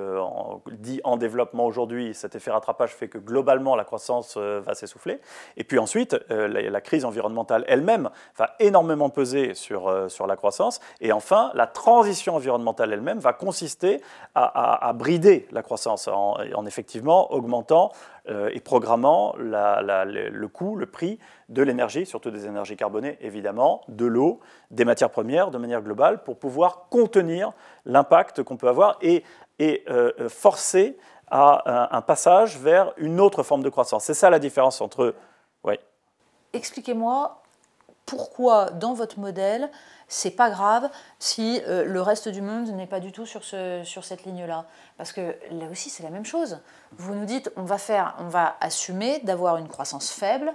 dits en développement aujourd'hui. Cet effet rattrapage fait que globalement la croissance va s'essouffler. Et puis ensuite, la crise environnementale elle-même va énormément peser sur la croissance. Et enfin, la transition environnementale elle-même va consister à brider la croissance en effectivement augmentant et programmant le coût, le prix de l'énergie, surtout des énergies carbonées évidemment, de l'eau, des matières premières de manière globale pour pouvoir contenir l'impact qu'on peut avoir et forcer à un passage vers une autre forme de croissance. C'est ça la différence entre... Ouais.
Expliquez-moi pourquoi dans votre modèle, c'est pas grave si le reste du monde n'est pas du tout sur cette ligne-là. Parce que là aussi, c'est la même chose. Vous nous dites, on va assumer d'avoir une croissance faible,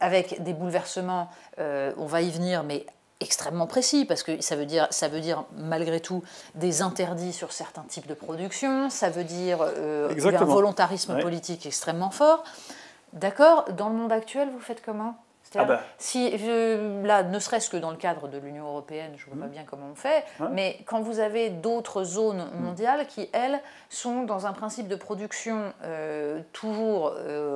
avec des bouleversements, on va y venir, mais extrêmement précis, parce que ça veut dire malgré tout des interdits sur certains types de production, ça veut dire un volontarisme politique extrêmement fort. D'accord, dans le monde actuel, vous faites comment ? Si, là, ne serait-ce que dans le cadre de l'Union européenne, je ne vois pas bien comment on fait, mais quand vous avez d'autres zones mondiales qui, elles, sont dans un principe de production toujours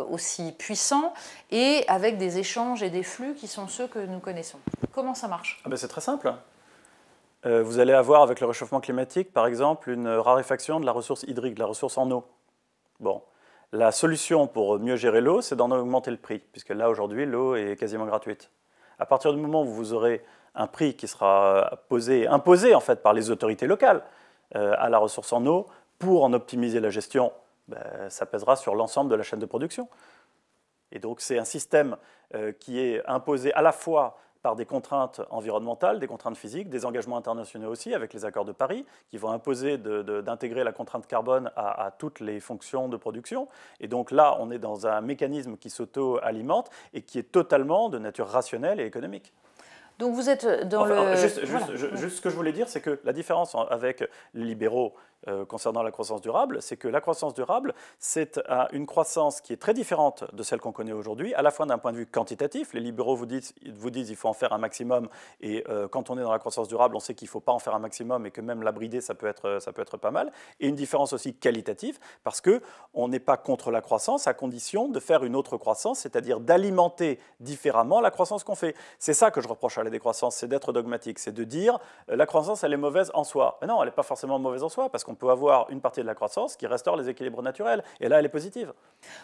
aussi puissant et avec des échanges et des flux qui sont ceux que nous connaissons. Comment ça marche ?
C'est très simple. Vous allez avoir, avec le réchauffement climatique, par exemple, une raréfaction de la ressource hydrique, de la ressource en eau. Bon. La solution pour mieux gérer l'eau, c'est d'en augmenter le prix, puisque là, aujourd'hui, l'eau est quasiment gratuite. À partir du moment où vous aurez un prix qui sera imposé en fait, par les autorités locales à la ressource en eau, pour en optimiser la gestion, ça pèsera sur l'ensemble de la chaîne de production. Et donc, c'est un système qui est imposé à la fois par des contraintes environnementales, des contraintes physiques, des engagements internationaux aussi, avec les accords de Paris, qui vont imposer d'intégrer la contrainte carbone à toutes les fonctions de production. Et donc là, on est dans un mécanisme qui s'auto-alimente et qui est totalement de nature rationnelle et économique.
Donc vous êtes dans
Juste ce que je voulais dire, c'est que la différence avec les libéraux concernant la croissance durable, c'est que la croissance durable, c'est une croissance qui est très différente de celle qu'on connaît aujourd'hui, à la fois d'un point de vue quantitatif. Les libéraux vous disent qu'il faut en faire un maximum, et quand on est dans la croissance durable, on sait qu'il ne faut pas en faire un maximum et que même la brider, ça peut être pas mal. Et une différence aussi qualitative, parce qu'on n'est pas contre la croissance à condition de faire une autre croissance, c'est-à-dire d'alimenter différemment la croissance qu'on fait. C'est ça que je reproche à la décroissance, c'est d'être dogmatique, c'est de dire la croissance, elle est mauvaise en soi. Mais non, elle n'est pas forcément mauvaise en soi, parce qu'on peut avoir une partie de la croissance qui restaure les équilibres naturels, et là, elle est positive.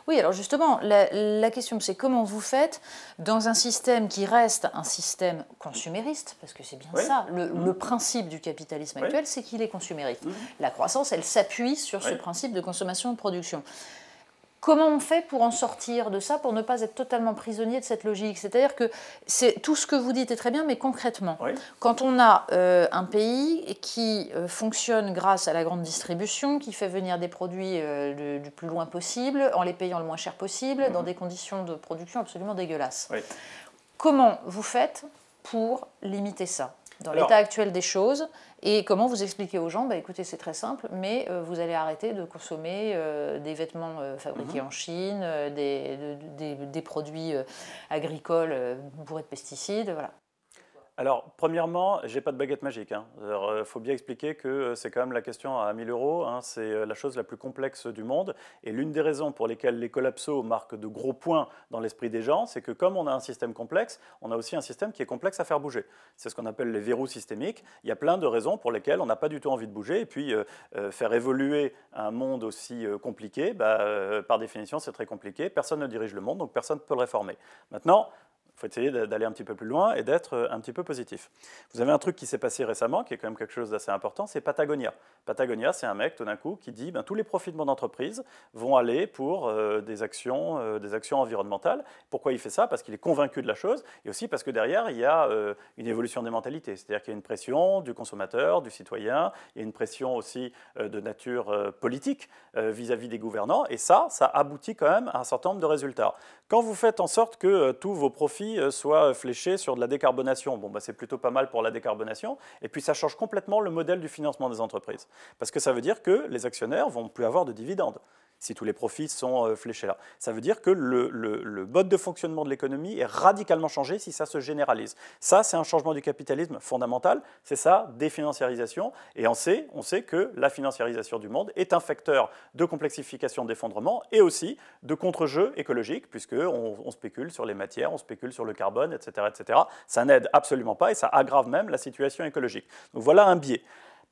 Oui, alors justement, la question, c'est comment vous faites dans un système qui reste un système consumériste, parce que c'est bien ça, le principe du capitalisme actuel, c'est qu'il est consumériste. La croissance, elle s'appuie sur ce principe de consommation et de production. Comment on fait pour en sortir de ça, pour ne pas être totalement prisonnier de cette logique? C'est-à-dire que tout ce que vous dites est très bien, mais concrètement, quand on a un pays qui fonctionne grâce à la grande distribution, qui fait venir des produits du plus loin possible, en les payant le moins cher possible, dans des conditions de production absolument dégueulasses, comment vous faites pour limiter ça dans l'état actuel des choses? Et comment vous expliquez aux gens, écoutez, c'est très simple, mais vous allez arrêter de consommer des vêtements fabriqués en Chine, des produits agricoles bourrés de pesticides, voilà.
Alors, premièrement, j'ai pas de baguette magique. Il faut bien expliquer que c'est quand même la question à 1000 euros. C'est la chose la plus complexe du monde. Et l'une des raisons pour lesquelles les collapsos marquent de gros points dans l'esprit des gens, c'est que comme on a un système complexe, on a aussi un système qui est complexe à faire bouger. C'est ce qu'on appelle les verrous systémiques. Il y a plein de raisons pour lesquelles on n'a pas du tout envie de bouger. Et puis, faire évoluer un monde aussi compliqué, par définition, c'est très compliqué. Personne ne dirige le monde, donc personne ne peut le réformer. Maintenant, il faut essayer d'aller un petit peu plus loin et d'être un petit peu positif. Vous avez un truc qui s'est passé récemment, qui est quand même quelque chose d'assez important, c'est Patagonia. Patagonia, c'est un mec, tout d'un coup, qui dit tous les profits de mon entreprise vont aller pour des actions environnementales. Pourquoi il fait ça? Parce qu'il est convaincu de la chose, et aussi parce que derrière, il y a une évolution des mentalités. C'est-à-dire qu'il y a une pression du consommateur, du citoyen, il y a une pression aussi de nature politique vis-à-vis des gouvernants, et ça aboutit quand même à un certain nombre de résultats. Quand vous faites en sorte que tous vos profits soient fléchés sur de la décarbonation, c'est plutôt pas mal pour la décarbonation, et puis ça change complètement le modèle du financement des entreprises. Parce que ça veut dire que les actionnaires ne vont plus avoir de dividendes si tous les profits sont fléchés là. Ça veut dire que le mode de fonctionnement de l'économie est radicalement changé si ça se généralise. Ça, c'est un changement du capitalisme fondamental, c'est sa définanciarisation, et on sait que la financiarisation du monde est un facteur de complexification d'effondrement et aussi de contre-jeu écologique, puisqu'on spécule sur les matières, on spécule sur le carbone, etc., etc. Ça n'aide absolument pas et ça aggrave même la situation écologique. Donc voilà un biais.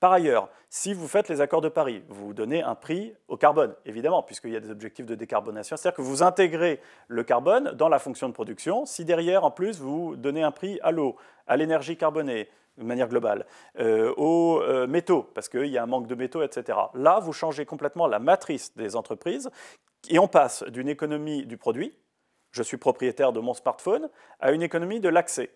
Par ailleurs, si vous faites les accords de Paris, vous donnez un prix au carbone, évidemment, puisqu'il y a des objectifs de décarbonation. C'est-à-dire que vous intégrez le carbone dans la fonction de production. Si derrière, en plus, vous donnez un prix à l'eau, à l'énergie carbonée, de manière globale, aux métaux, parce qu'il y a un manque de métaux, etc. Là, vous changez complètement la matrice des entreprises et on passe d'une économie du produit, je suis propriétaire de mon smartphone, à une économie de l'accès.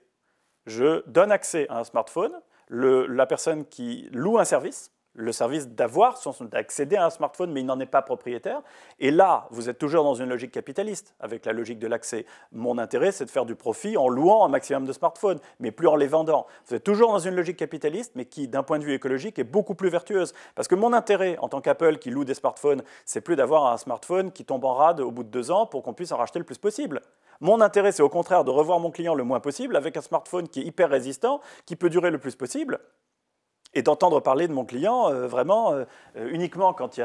Je donne accès à un smartphone, la personne qui loue un service, le service d'accéder à un smartphone, mais il n'en est pas propriétaire. Et là, vous êtes toujours dans une logique capitaliste, avec la logique de l'accès. Mon intérêt, c'est de faire du profit en louant un maximum de smartphones, mais plus en les vendant. Vous êtes toujours dans une logique capitaliste, mais qui, d'un point de vue écologique, est beaucoup plus vertueuse. Parce que mon intérêt, en tant qu'Apple qui loue des smartphones, c'est plus d'avoir un smartphone qui tombe en rade au bout de 2 ans pour qu'on puisse en racheter le plus possible. Mon intérêt, c'est au contraire de revoir mon client le moins possible avec un smartphone qui est hyper résistant, qui peut durer le plus possible, et d'entendre parler de mon client uniquement quand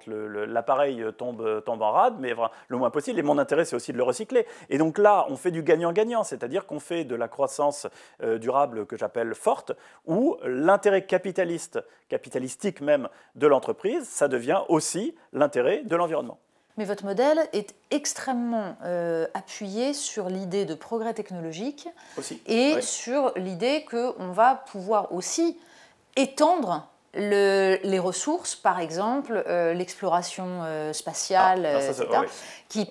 l'appareil tombe en rade, mais le moins possible. Et mon intérêt, c'est aussi de le recycler. Et donc là, on fait du gagnant-gagnant, c'est-à-dire qu'on fait de la croissance durable que j'appelle forte, où l'intérêt capitalistique même de l'entreprise, ça devient aussi l'intérêt de l'environnement.
Mais votre modèle est extrêmement appuyé sur l'idée de progrès technologique et sur l'idée qu'on va pouvoir aussi étendre les ressources, par exemple l'exploration spatiale, etc., qui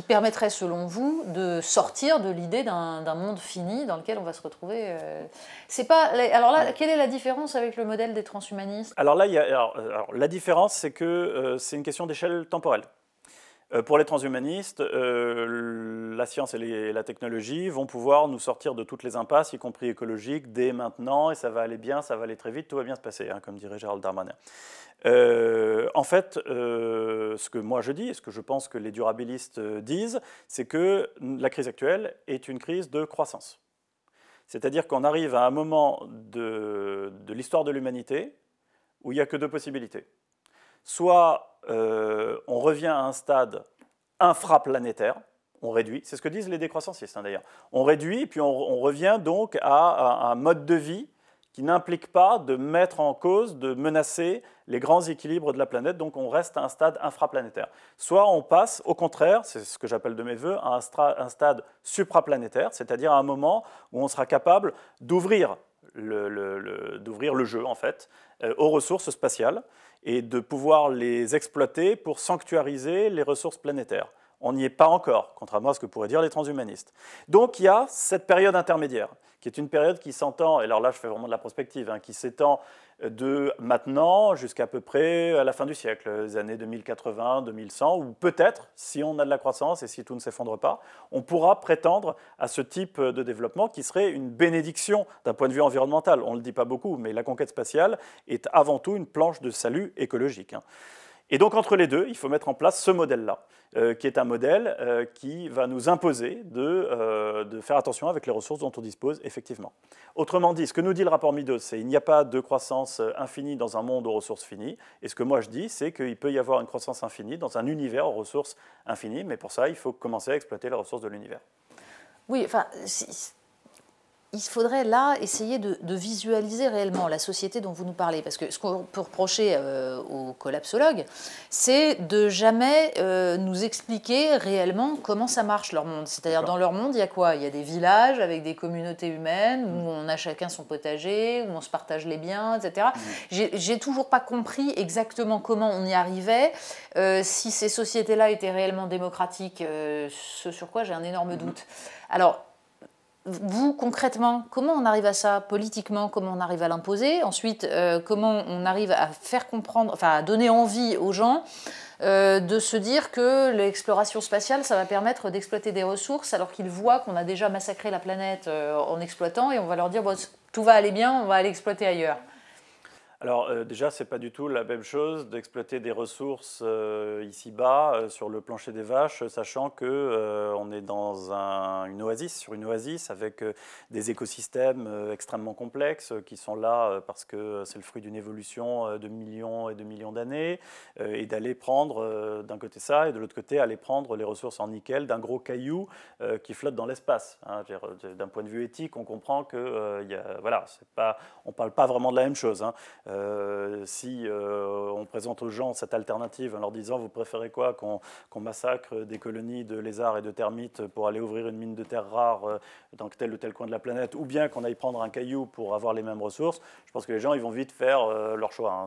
permettrait, selon vous, de sortir de l'idée d'un monde fini dans lequel on va se retrouver. Alors là, quelle est la différence avec le modèle des transhumanistes?
Alors là, la différence, c'est que c'est une question d'échelle temporelle. Pour les transhumanistes, la science et la technologie vont pouvoir nous sortir de toutes les impasses, y compris écologiques, dès maintenant, et ça va aller bien, ça va aller très vite, tout va bien se passer, comme dirait Gérald Darmanin. En fait, ce que moi je dis, et ce que je pense que les durabilistes disent, c'est que la crise actuelle est une crise de croissance. C'est-à-dire qu'on arrive à un moment de l'histoire de l'humanité où il n'y a que 2 possibilités. Soit on revient à un stade infraplanétaire, on réduit, c'est ce que disent les décroissancistes d'ailleurs, on réduit, puis on revient donc à un mode de vie qui n'implique pas de mettre en cause, de menacer les grands équilibres de la planète, donc on reste à un stade infraplanétaire. Soit on passe, au contraire, c'est ce que j'appelle de mes voeux, à un stade supraplanétaire, c'est-à-dire à un moment où on sera capable d'ouvrir le jeu, en fait, aux ressources spatiales, et de pouvoir les exploiter pour sanctuariser les ressources planétaires. On n'y est pas encore, contrairement à ce que pourraient dire les transhumanistes. Donc il y a cette période intermédiaire, qui est une période qui s'entend, et alors là je fais vraiment de la prospective, qui s'étend de maintenant jusqu'à peu près à la fin du siècle, les années 2080, 2100, où peut-être, si on a de la croissance et si tout ne s'effondre pas, on pourra prétendre à ce type de développement qui serait une bénédiction d'un point de vue environnemental. On ne le dit pas beaucoup, mais la conquête spatiale est avant tout une planche de salut écologique. Et donc, entre les deux, il faut mettre en place ce modèle-là, qui est un modèle qui va nous imposer de faire attention avec les ressources dont on dispose effectivement. Autrement dit, ce que nous dit le rapport Meadows, c'est qu'il n'y a pas de croissance infinie dans un monde aux ressources finies. Et ce que moi je dis, c'est qu'il peut y avoir une croissance infinie dans un univers aux ressources infinies. Mais pour ça, il faut commencer à exploiter les ressources de l'univers.
Oui, enfin, il faudrait là essayer de visualiser réellement la société dont vous nous parlez. Parce que ce qu'on peut reprocher aux collapsologues, c'est de jamais nous expliquer réellement comment ça marche leur monde. C'est-à-dire dans leur monde, il y a quoi? Il y a des villages avec des communautés humaines où on a chacun son potager, où on se partage les biens, etc. J'ai toujours pas compris exactement comment on y arrivait, si ces sociétés-là étaient réellement démocratiques, ce sur quoi j'ai un énorme doute. Alors, vous, concrètement, comment on arrive à ça politiquement? Comment on arrive à l'imposer? Ensuite, comment on arrive à faire comprendre, enfin à donner envie aux gens de se dire que l'exploration spatiale, ça va permettre d'exploiter des ressources alors qu'ils voient qu'on a déjà massacré la planète en exploitant et on va leur dire bon, tout va aller bien, on va aller exploiter ailleurs.
Alors déjà, ce n'est pas du tout la même chose d'exploiter des ressources ici-bas, sur le plancher des vaches, sachant qu'on est dans une oasis, sur une oasis avec des écosystèmes extrêmement complexes qui sont là parce que c'est le fruit d'une évolution de millions et de millions d'années, et d'aller prendre d'un côté ça, et de l'autre côté aller prendre les ressources en nickel d'un gros caillou qui flotte dans l'espace. Hein. D'un point de vue éthique, on comprend que voilà, on ne parle pas vraiment de la même chose. Hein. Si on présente aux gens cette alternative en leur disant vous préférez quoi, qu'on massacre des colonies de lézards et de termites pour aller ouvrir une mine de terre rare dans tel ou tel coin de la planète, ou bien qu'on aille prendre un caillou pour avoir les mêmes ressources, je pense que les gens ils vont vite faire leur choix. Hein.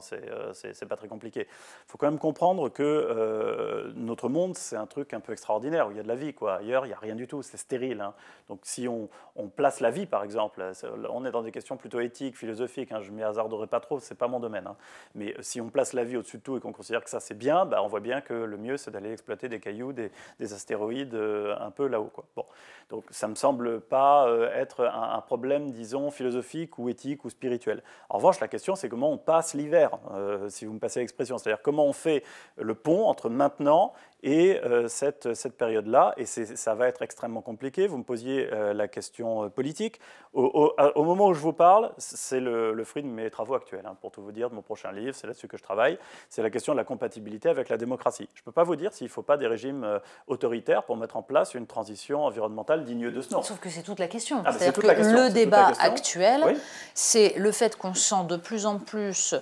C'est pas très compliqué. Il faut quand même comprendre que notre monde c'est un truc un peu extraordinaire où il y a de la vie, quoi. Ailleurs il n'y a rien du tout, c'est stérile. Hein. Donc si on place la vie par exemple, on est dans des questions plutôt éthiques, philosophiques. Hein. Je ne m'y hasarderai pas trop, c'est pas mon domaine. Hein. Mais si on place la vie au-dessus de tout et qu'on considère que ça c'est bien, bah, on voit bien que le mieux c'est d'aller exploiter des cailloux, des astéroïdes un peu là-haut, quoi. Bon. Donc ça ne me semble pas être un problème, disons, philosophique ou éthique ou spirituel. En revanche, la question c'est comment on passe l'hiver, si vous me passez l'expression. C'est-à-dire comment on fait le pont entre maintenant et cette période-là, et ça va être extrêmement compliqué. Vous me posiez la question politique. Au moment où je vous parle, c'est le fruit de mes travaux actuels. Hein, pour tout vous dire, de mon prochain livre, c'est là-dessus que je travaille. C'est la question de la compatibilité avec la démocratie. Je ne peux pas vous dire s'il ne faut pas des régimes autoritaires pour mettre en place une transition environnementale digne de ce nom.
Sauf que c'est toute la question.
Ah,
c'est-à-dire que le débat actuel, oui, c'est le fait qu'on sent de plus en plus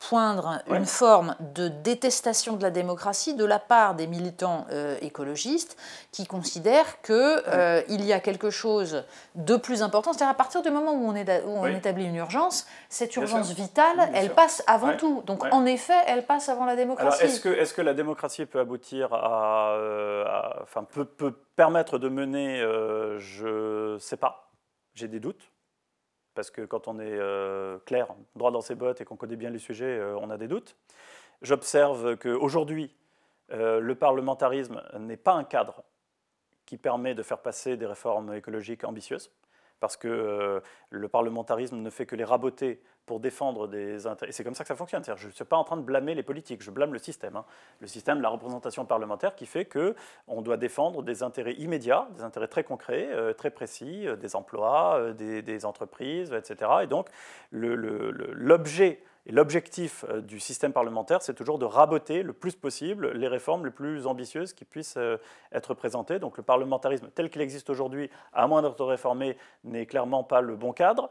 poindre une forme de détestation de la démocratie de la part des militants écologistes qui considèrent qu'il y a quelque chose de plus important. C'est-à-dire à partir du moment où on établit une urgence, cette urgence vitale, elle passe avant tout. Donc en effet, elle passe avant la démocratie.
Alors est-ce que la démocratie peut aboutir enfin peut permettre de mener, je ne sais pas, j'ai des doutes. Parce que quand on est clair, droit dans ses bottes et qu'on connaît bien les sujets, on a des doutes. J'observe qu'aujourd'hui, le parlementarisme n'est pas un cadre qui permet de faire passer des réformes écologiques ambitieuses, parce que le parlementarisme ne fait que les raboter pour défendre des intérêts. Et c'est comme ça que ça fonctionne. Je ne suis pas en train de blâmer les politiques, je blâme le système. Hein. Le système de la représentation parlementaire qui fait qu'on doit défendre des intérêts immédiats, des intérêts très concrets, très précis, des emplois, des entreprises, etc. Et donc, l'objet et l'objectif du système parlementaire, c'est toujours de raboter le plus possible les réformes les plus ambitieuses qui puissent être présentées. Donc le parlementarisme tel qu'il existe aujourd'hui, à moins d'être réformé, n'est clairement pas le bon cadre.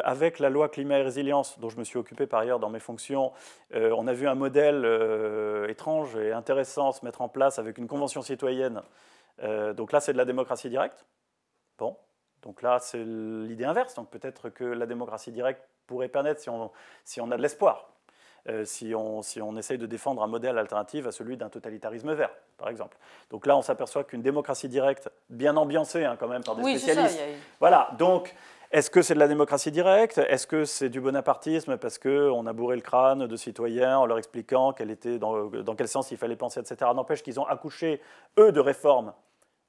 Avec la loi climat et résilience, dont je me suis occupé par ailleurs dans mes fonctions, on a vu un modèle étrange et intéressant se mettre en place avec une convention citoyenne. Donc là, c'est de la démocratie directe. Bon, donc là, c'est l'idée inverse. Donc peut-être que la démocratie directe pourrait permettre, si on a de l'espoir, si on essaye de défendre un modèle alternatif à celui d'un totalitarisme vert, par exemple. Donc là, on s'aperçoit qu'une démocratie directe, bien ambiancée hein, quand même par des spécialistes.
C'est ça,
Voilà, donc est-ce que c'est de la démocratie directe? Est-ce que c'est du bonapartisme parce qu'on a bourré le crâne de citoyens en leur expliquant dans quel sens il fallait penser, etc. N'empêche qu'ils ont accouché, eux, de réformes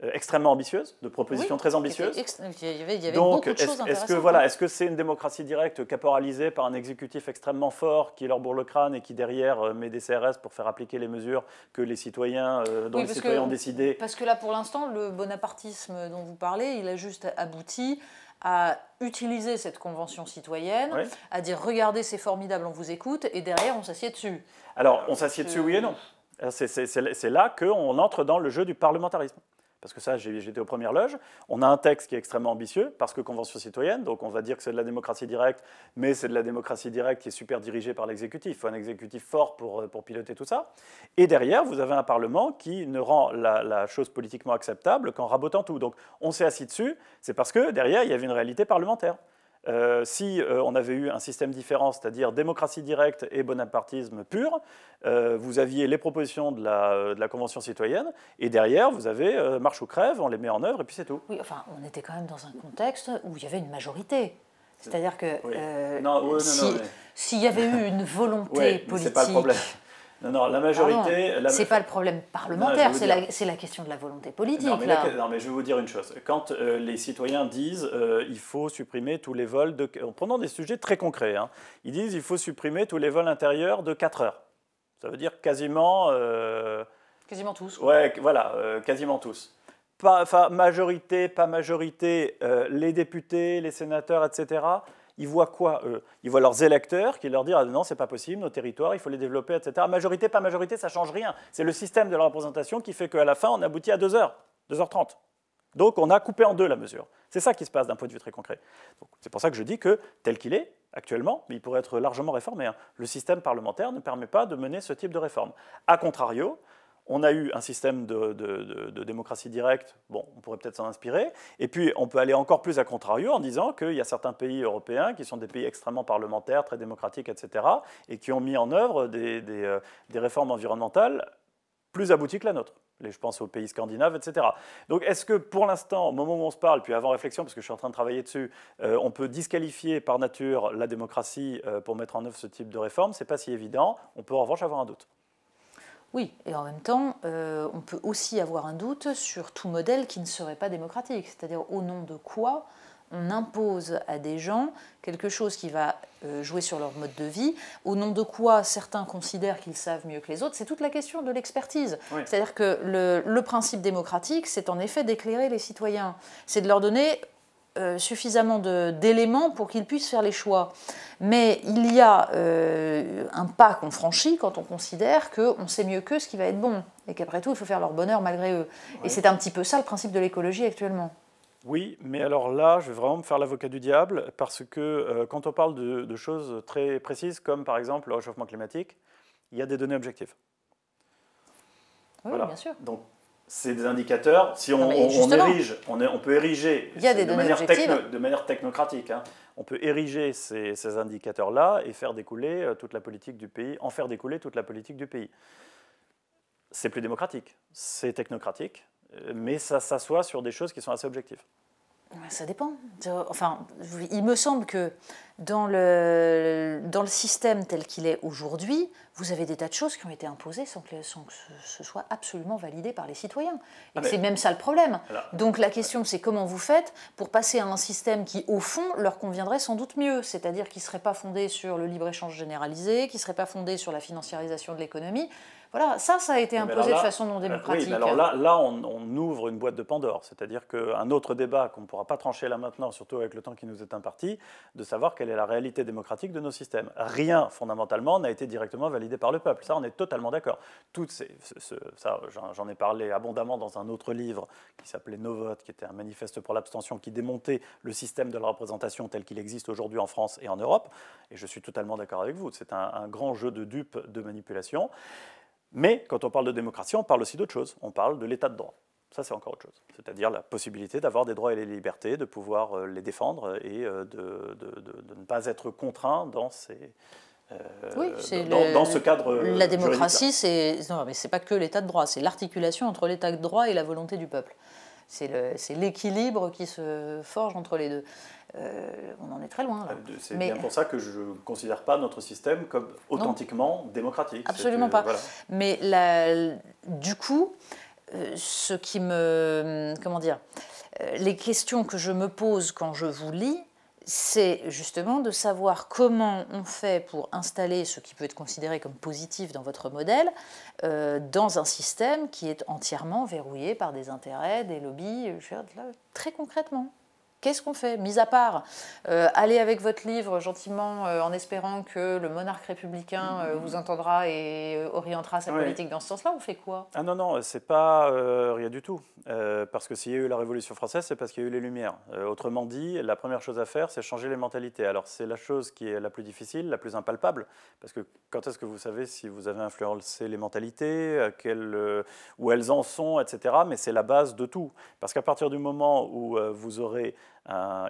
extrêmement ambitieuse, de propositions très ambitieuses.
Il y avait
Donc,
beaucoup de choses intéressantes.
Est-ce que c'est une démocratie directe caporalisée par un exécutif extrêmement fort qui leur bourre le crâne et qui derrière met des CRS pour faire appliquer les mesures que les citoyens, dont les citoyens ont décidé?
Parce que là, pour l'instant, le bonapartisme dont vous parlez, il a juste abouti à utiliser cette convention citoyenne, à dire regardez, c'est formidable, on vous écoute, et derrière, on s'assied dessus.
Alors, on s'assied dessus, oui et non. C'est là qu'on entre dans le jeu du parlementarisme. Parce que ça, j'étais aux premières loges. On a un texte qui est extrêmement ambitieux, parce que convention citoyenne, donc on va dire que c'est de la démocratie directe, mais c'est de la démocratie directe qui est super dirigée par l'exécutif. Il faut un exécutif fort pour piloter tout ça. Et derrière, vous avez un Parlement qui ne rend la chose politiquement acceptable qu'en rabotant tout. Donc on s'est assis dessus, c'est parce que derrière, il y avait une réalité parlementaire. Si on avait eu un système différent, c'est-à-dire démocratie directe et bonapartisme pur, vous aviez les propositions de la Convention citoyenne, et derrière, vous avez marche ou crève, on les met en œuvre, et puis c'est tout.
Oui, enfin, on était quand même dans un contexte où il y avait une majorité. C'est-à-dire que s'il y avait eu une volonté politique...
c'est pas le problème. Non, la majorité...
C'est pas le problème parlementaire, c'est la question de la volonté politique.
Non, mais je vais vous dire une chose. Quand les citoyens disent il faut supprimer tous les vols, prenons des sujets très concrets, hein. Ils disent il faut supprimer tous les vols intérieurs de 4 heures. Ça veut dire quasiment...
quasiment tous.
Ouais, voilà, quasiment tous. Majorité, pas majorité, les députés, les sénateurs, etc., ils voient quoi, eux? Ils voient leurs électeurs qui leur disent « Ah non, c'est pas possible, nos territoires, il faut les développer, etc. » Majorité, pas majorité, ça change rien. C'est le système de la représentation qui fait qu'à la fin, on aboutit à 2 heures, 2h30. Donc, on a coupé en deux la mesure. C'est ça qui se passe d'un point de vue très concret. C'est pour ça que je dis que, tel qu'il est, actuellement, mais il pourrait être largement réformé, hein. Le système parlementaire ne permet pas de mener ce type de réforme. A contrario, on a eu un système de démocratie directe, bon, on pourrait peut-être s'en inspirer, et puis on peut aller encore plus à contrario en disant qu'il y a certains pays européens qui sont des pays extrêmement parlementaires, très démocratiques, etc., et qui ont mis en œuvre des réformes environnementales plus abouties que la nôtre. Je pense aux pays scandinaves, etc. Donc est-ce que pour l'instant, au moment où on se parle, puis avant réflexion, parce que je suis en train de travailler dessus, on peut disqualifier par nature la démocratie pour mettre en œuvre ce type de réforme? Ce n'est pas si évident, on peut en revanche avoir un doute.
Oui, et en même temps, on peut aussi avoir un doute sur tout modèle qui ne serait pas démocratique. C'est-à-dire au nom de quoi on impose à des gens quelque chose qui va jouer sur leur mode de vie, au nom de quoi certains considèrent qu'ils savent mieux que les autres. C'est toute la question de l'expertise. Oui. C'est-à-dire que le principe démocratique, c'est en effet d'éclairer les citoyens. C'est de leur donner suffisamment d'éléments pour qu'ils puissent faire les choix. Mais il y a un pas qu'on franchit quand on considère qu'on sait mieux qu'eux ce qui va être bon, et qu'après tout, il faut faire leur bonheur malgré eux. Ouais. Et c'est un petit peu ça le principe de l'écologie actuellement.
Oui, mais alors là, je vais vraiment me faire l'avocat du diable, parce que quand on parle de choses très précises, comme par exemple le réchauffement climatique, il y a des données objectives.
Oui, voilà. Bien sûr.
Donc, c'est des indicateurs. Si on peut ériger de manière technocratique. Hein, on peut ériger ces indicateurs-là et faire découler toute la politique du pays, en faire découler toute la politique du pays. C'est plus démocratique, c'est technocratique, mais ça s'assoit sur des choses qui sont assez objectives.
Ça dépend. Enfin, il me semble que dans le système tel qu'il est aujourd'hui, vous avez des tas de choses qui ont été imposées sans que ce soit absolument validé par les citoyens. Et c'est même ça le problème. Donc la question, c'est comment vous faites pour passer à un système qui, au fond, leur conviendrait sans doute mieux, c'est-à-dire qui ne serait pas fondé sur le libre-échange généralisé, qui ne serait pas fondé sur la financiarisation de l'économie. Voilà, ça a été imposé de façon non démocratique.
Oui, mais alors là on ouvre une boîte de Pandore, c'est-à-dire qu'un autre débat qu'on ne pourra pas trancher là maintenant, surtout avec le temps qui nous est imparti, de savoir quelle est la réalité démocratique de nos systèmes. Rien, fondamentalement, n'a été directement validé par le peuple. Ça, on est totalement d'accord. Ça, j'en ai parlé abondamment dans un autre livre qui s'appelait No Vote, qui était un manifeste pour l'abstention, qui démontait le système de la représentation tel qu'il existe aujourd'hui en France et en Europe. Et je suis totalement d'accord avec vous. C'est un grand jeu de dupes, de manipulation. Mais quand on parle de démocratie, on parle aussi d'autre chose. On parle de l'état de droit. Ça, c'est encore autre chose. C'est-à-dire la possibilité d'avoir des droits et des libertés, de pouvoir les défendre et de ne pas être contraint dans ces... dans ce cadre
la démocratie, non, mais c'est pas que l'état de droit, c'est l'articulation entre l'état de droit et la volonté du peuple. C'est l'équilibre qui se forge entre les deux. On en est très loin là.
C'est bien pour ça que je ne considère pas notre système comme authentiquement démocratique.
Absolument pas. Voilà. Mais du coup, ce qui me... Comment dire, les questions que je me pose quand je vous lis, c'est justement de savoir comment on fait pour installer ce qui peut être considéré comme positif dans votre modèle dans un système qui est entièrement verrouillé par des intérêts, des lobbies. Je veux dire, là, très concrètement. Qu'est-ce qu'on fait? Mis à part aller avec votre livre gentiment en espérant que le monarque républicain vous entendra et orientera sa politique dans ce sens-là, on fait quoi?
Ah non, non, c'est pas rien du tout. Parce que s'il y a eu la Révolution française, c'est parce qu'il y a eu les Lumières. Autrement dit, la première chose à faire, c'est changer les mentalités. Alors c'est la chose qui est la plus difficile, la plus impalpable, parce que quand est-ce que vous savez si vous avez influencé les mentalités, où elles en sont, etc. Mais c'est la base de tout. Parce qu'à partir du moment où vous aurez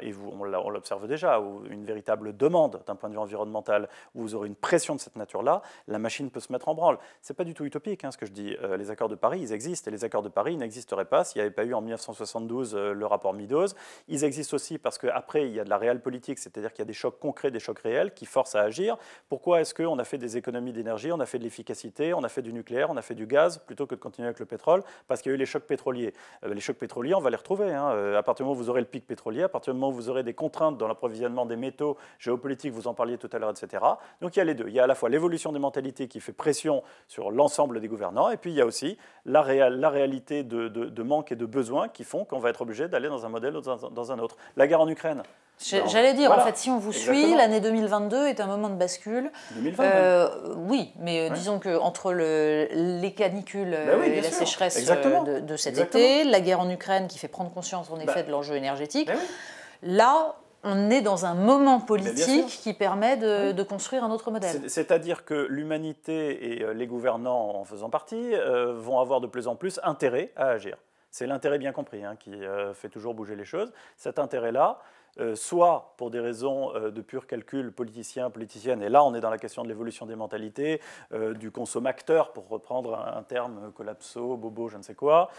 et on l'observe déjà, une véritable demande d'un point de vue environnemental, où vous aurez une pression de cette nature-là, la machine peut se mettre en branle. Ce n'est pas du tout utopique ce que je dis. Les accords de Paris, ils existent, et les accords de Paris n'existeraient pas s'il n'y avait pas eu en 1972 le rapport Meadows. Ils existent aussi parce qu'après, il y a de la réelle politique, c'est-à-dire qu'il y a des chocs concrets, des chocs réels qui forcent à agir. Pourquoi est-ce qu'on a fait des économies d'énergie, on a fait de l'efficacité, on a fait du nucléaire, on a fait du gaz, plutôt que de continuer avec le pétrole? Parce qu'il y a eu les chocs pétroliers. Les chocs pétroliers, on va les retrouver. À partir du moment où vous aurez le pic pétrolier, à partir du moment où vous aurez des contraintes dans l'approvisionnement des métaux géopolitiques, vous en parliez tout à l'heure, etc. Donc il y a les deux. Il y a à la fois l'évolution des mentalités qui fait pression sur l'ensemble des gouvernants, et puis il y a aussi la réalité de manque et de besoins qui font qu'on va être obligé d'aller dans un modèle ou dans un autre. La guerre en Ukraine.
J'allais dire, voilà. En fait, si on vous suit, l'année 2022 est un moment de bascule.
2020
oui, mais disons qu'entre les canicules et la sécheresse de cet été, la guerre en Ukraine qui fait prendre conscience en effet de l'enjeu énergétique, là, on est dans un moment politique qui permet de construire un autre modèle.
C'est-à-dire que l'humanité et les gouvernants en faisant partie vont avoir de plus en plus intérêt à agir. C'est l'intérêt bien compris qui fait toujours bouger les choses. Cet intérêt-là, soit pour des raisons de pur calcul politicienne, et là on est dans la question de l'évolution des mentalités, du consommateur, pour reprendre un terme collapso, bobo, je ne sais quoi,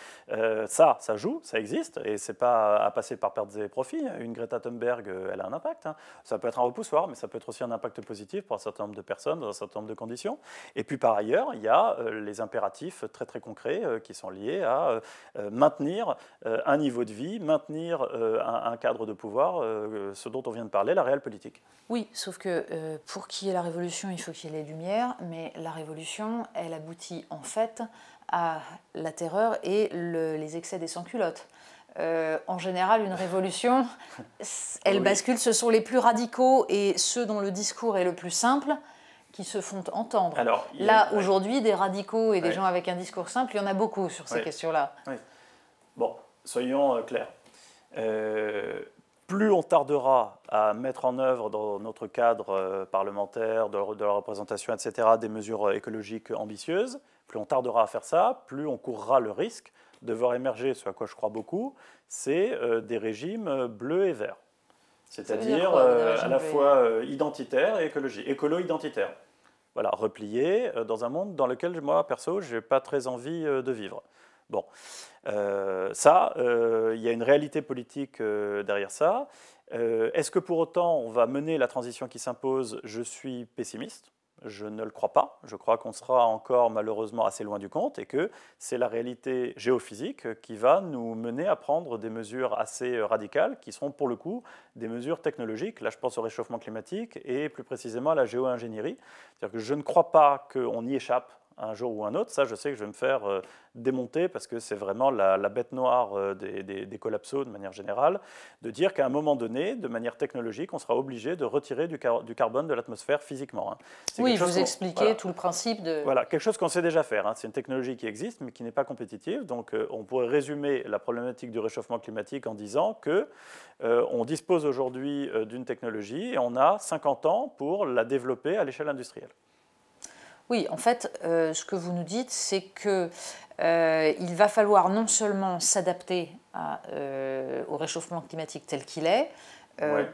ça joue, ça existe, et c'est pas à passer par pertes et profits. Une Greta Thunberg, elle a un impact. Ça peut être un repoussoir, mais ça peut être aussi un impact positif pour un certain nombre de personnes, dans un certain nombre de conditions. Et puis par ailleurs, il y a les impératifs très très concrets qui sont liés à maintenir un niveau de vie, maintenir un cadre de pouvoir, ce dont on vient de parler, la réelle politique.
Oui, sauf que pour qu'il y ait la révolution, il faut qu'il y ait les lumières, mais la révolution, elle aboutit en fait à la terreur et les excès des sans-culottes. En général, une révolution, elle bascule, ce sont les plus radicaux et ceux dont le discours est le plus simple qui se font entendre. Alors, là, aujourd'hui, des radicaux et des gens avec un discours simple, il y en a beaucoup sur ces questions-là. Oui.
Bon, soyons clairs. Plus on tardera à mettre en œuvre dans notre cadre parlementaire, de la représentation, etc., des mesures écologiques ambitieuses, plus on tardera à faire ça, plus on courra le risque de voir émerger, ce à quoi je crois beaucoup, c'est des régimes bleus et verts. C'est-à-dire à la fois identitaires et écolo-identitaires. Voilà, repliés dans un monde dans lequel, moi, perso, je n'ai pas très envie de vivre. Bon, il y a une réalité politique derrière ça. Est-ce que pour autant on va mener la transition qui s'impose? Je suis pessimiste. Je ne le crois pas. Je crois qu'on sera encore malheureusement assez loin du compte et que c'est la réalité géophysique qui va nous mener à prendre des mesures assez radicales qui seront pour le coup des mesures technologiques. Là, je pense au réchauffement climatique et plus précisément à la géo-ingénierie. C'est-à-dire que je ne crois pas qu'on y échappe un jour ou un autre. Ça, je sais que je vais me faire démonter parce que c'est vraiment la bête noire des collapsos de manière générale, de dire qu'à un moment donné, de manière technologique, on sera obligé de retirer du carbone de l'atmosphère physiquement.
Oui, vous expliquez tout le principe de...
Voilà, quelque chose qu'on sait déjà faire. C'est une technologie qui existe, mais qui n'est pas compétitive. Donc, on pourrait résumer la problématique du réchauffement climatique en disant qu'on dispose aujourd'hui d'une technologie et on a 50 ans pour la développer à l'échelle industrielle.
Oui, en fait, ce que vous nous dites, c'est qu'il va falloir non seulement s'adapter au réchauffement climatique tel qu'il est,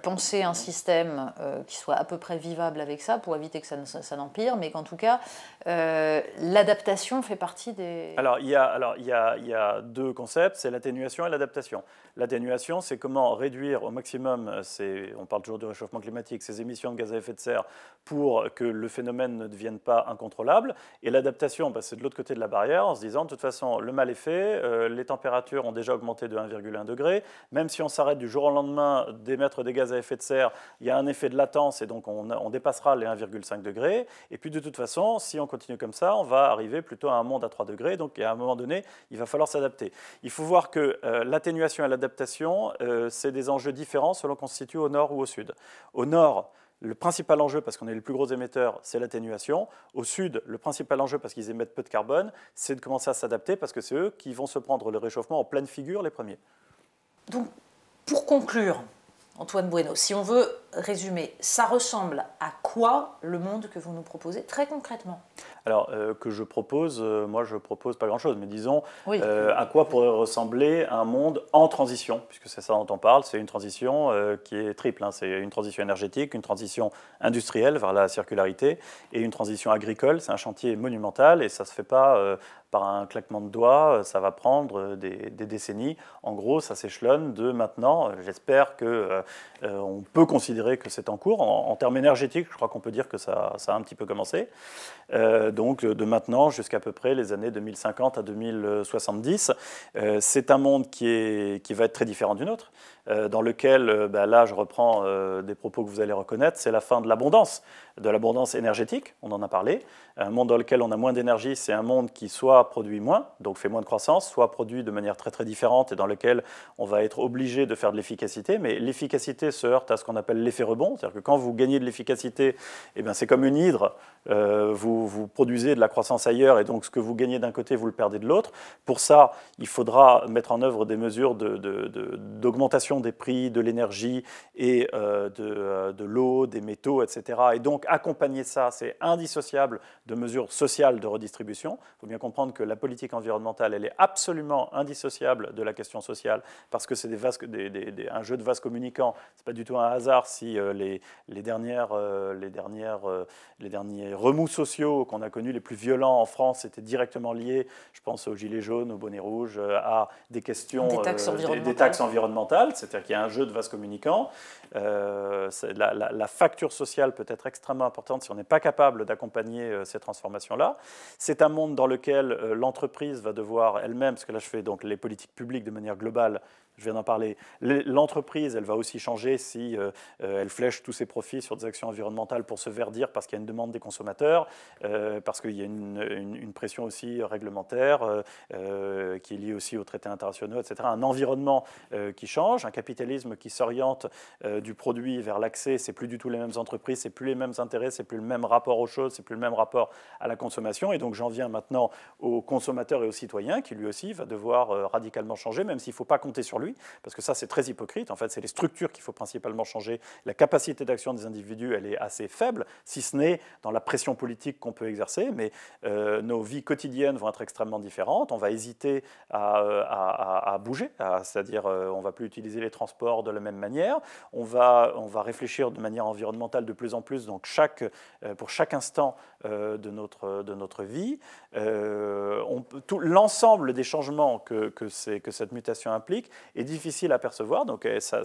penser un système qui soit à peu près vivable avec ça, pour éviter que ça n'empire, mais qu'en tout cas, l'adaptation fait partie des...
Alors, il y a deux concepts, c'est l'atténuation et l'adaptation. L'atténuation, c'est comment réduire au maximum, on parle toujours du réchauffement climatique, ces émissions de gaz à effet de serre pour que le phénomène ne devienne pas incontrôlable. Et l'adaptation, c'est de l'autre côté de la barrière, en se disant, de toute façon, le mal est fait, les températures ont déjà augmenté de 1,1 degré, même si on s'arrête du jour au lendemain d'émettre des gaz à effet de serre, il y a un effet de latence et donc on dépassera les 1,5 degrés. Et puis de toute façon, si on continue comme ça, on va arriver plutôt à un monde à 3 degrés. Donc à un moment donné, il va falloir s'adapter. Il faut voir que l'atténuation et l'adaptation, c'est des enjeux différents selon qu'on se situe au nord ou au sud. Au nord, le principal enjeu, parce qu'on est le plus gros émetteur, c'est l'atténuation. Au sud, le principal enjeu, parce qu'ils émettent peu de carbone, c'est de commencer à s'adapter, parce que c'est eux qui vont se prendre le réchauffement en pleine figure les premiers.
Donc, pour conclure, Antoine Bueno, si on veut résumer, ça ressemble à quoi le monde que vous nous proposez très concrètement?
Alors, que je propose, moi je propose pas grand-chose, mais disons, à quoi pourrait ressembler un monde en transition, puisque c'est ça dont on parle, c'est une transition qui est triple, hein. C'est une transition énergétique, une transition industrielle vers la circularité et une transition agricole. C'est un chantier monumental et ça ne se fait pas par un claquement de doigts, ça va prendre des décennies. En gros, ça s'échelonne de maintenant. J'espère qu'on peut considérer que c'est en cours. En termes énergétiques, je crois qu'on peut dire que ça a un petit peu commencé. Donc de maintenant jusqu'à peu près les années 2050 à 2070. C'est un monde qui va être très différent du nôtre, dans lequel, là je reprends des propos que vous allez reconnaître, c'est la fin de l'abondance énergétique, on en a parlé. Un monde dans lequel on a moins d'énergie, c'est un monde qui soit produit moins, donc fait moins de croissance, soit produit de manière très très différente et dans lequel on va être obligé de faire de l'efficacité. Mais l'efficacité se heurte à ce qu'on appelle l'effet rebond, c'est-à-dire que quand vous gagnez de l'efficacité, c'est comme une hydre, vous produisez de la croissance ailleurs et donc ce que vous gagnez d'un côté, vous le perdez de l'autre. Pour ça, il faudra mettre en œuvre des mesures d'augmentation des prix de l'énergie et de l'eau, des métaux, etc. Et donc accompagner ça, c'est indissociable de mesures sociales de redistribution. Il faut bien comprendre que la politique environnementale, elle est absolument indissociable de la question sociale parce que c'est un jeu de vases communicants. Ce n'est pas du tout un hasard si les derniers remous sociaux qu'on a connus, les plus violents en France, étaient directement liés, je pense aux gilets jaunes, aux bonnets rouges, à des questions
des
taxes environnementales, c'est-à-dire qu'il y a un jeu de vases communicants. La facture sociale peut être extrêmement importante si on n'est pas capable d'accompagner ces transformations-là. C'est un monde dans lequel l'entreprise va devoir elle-même, parce que là je fais donc les politiques publiques de manière globale, je viens d'en parler, l'entreprise, elle va aussi changer si elle flèche tous ses profits sur des actions environnementales pour se verdir parce qu'il y a une demande des consommateurs, parce qu'il y a une pression aussi réglementaire qui est liée aussi aux traités internationaux, etc. Un environnement qui change, un capitalisme qui s'oriente du produit vers l'accès, c'est plus du tout les mêmes entreprises, c'est plus les mêmes intérêts, c'est plus le même rapport aux choses, c'est plus le même rapport à la consommation. Et donc j'en viens maintenant aux consommateurs et aux citoyens qui lui aussi va devoir radicalement changer, même s'il ne faut pas compter sur lui, parce que ça c'est très hypocrite. En fait, c'est les structures qu'il faut principalement changer. La capacité d'action des individus, elle est assez faible, si ce n'est dans la pression politique qu'on peut exercer, mais nos vies quotidiennes vont être extrêmement différentes. On va hésiter à bouger, c'est-à-dire on ne va plus utiliser les transports de la même manière. On va réfléchir de manière environnementale de plus en plus, donc pour chaque instant de notre vie. L'ensemble des changements que cette mutation implique est difficile à percevoir, donc ça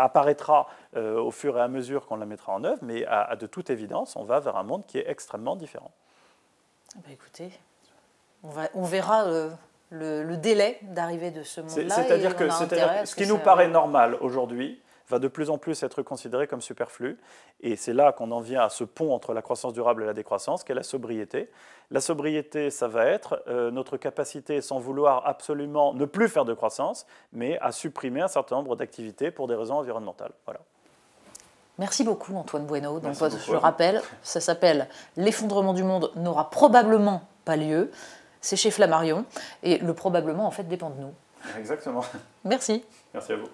apparaîtra au fur et à mesure qu'on la mettra en œuvre, mais de toute évidence, on va vers un monde qui est extrêmement différent.
Écoutez, on verra le délai d'arrivée de ce monde-là.
C'est-à-dire que ce qui nous paraît normal aujourd'hui va de plus en plus être considéré comme superflu. Et c'est là qu'on en vient à ce pont entre la croissance durable et la décroissance, qu'est la sobriété. La sobriété, ça va être notre capacité, sans vouloir absolument ne plus faire de croissance, mais à supprimer un certain nombre d'activités pour des raisons environnementales. Voilà.
Merci beaucoup Antoine Bueno. Donc,
je
le rappelle, ça s'appelle « L'effondrement du monde n'aura probablement pas lieu ». C'est chez Flammarion. Et le probablement, en fait, dépend de nous.
Exactement.
Merci.
Merci à vous.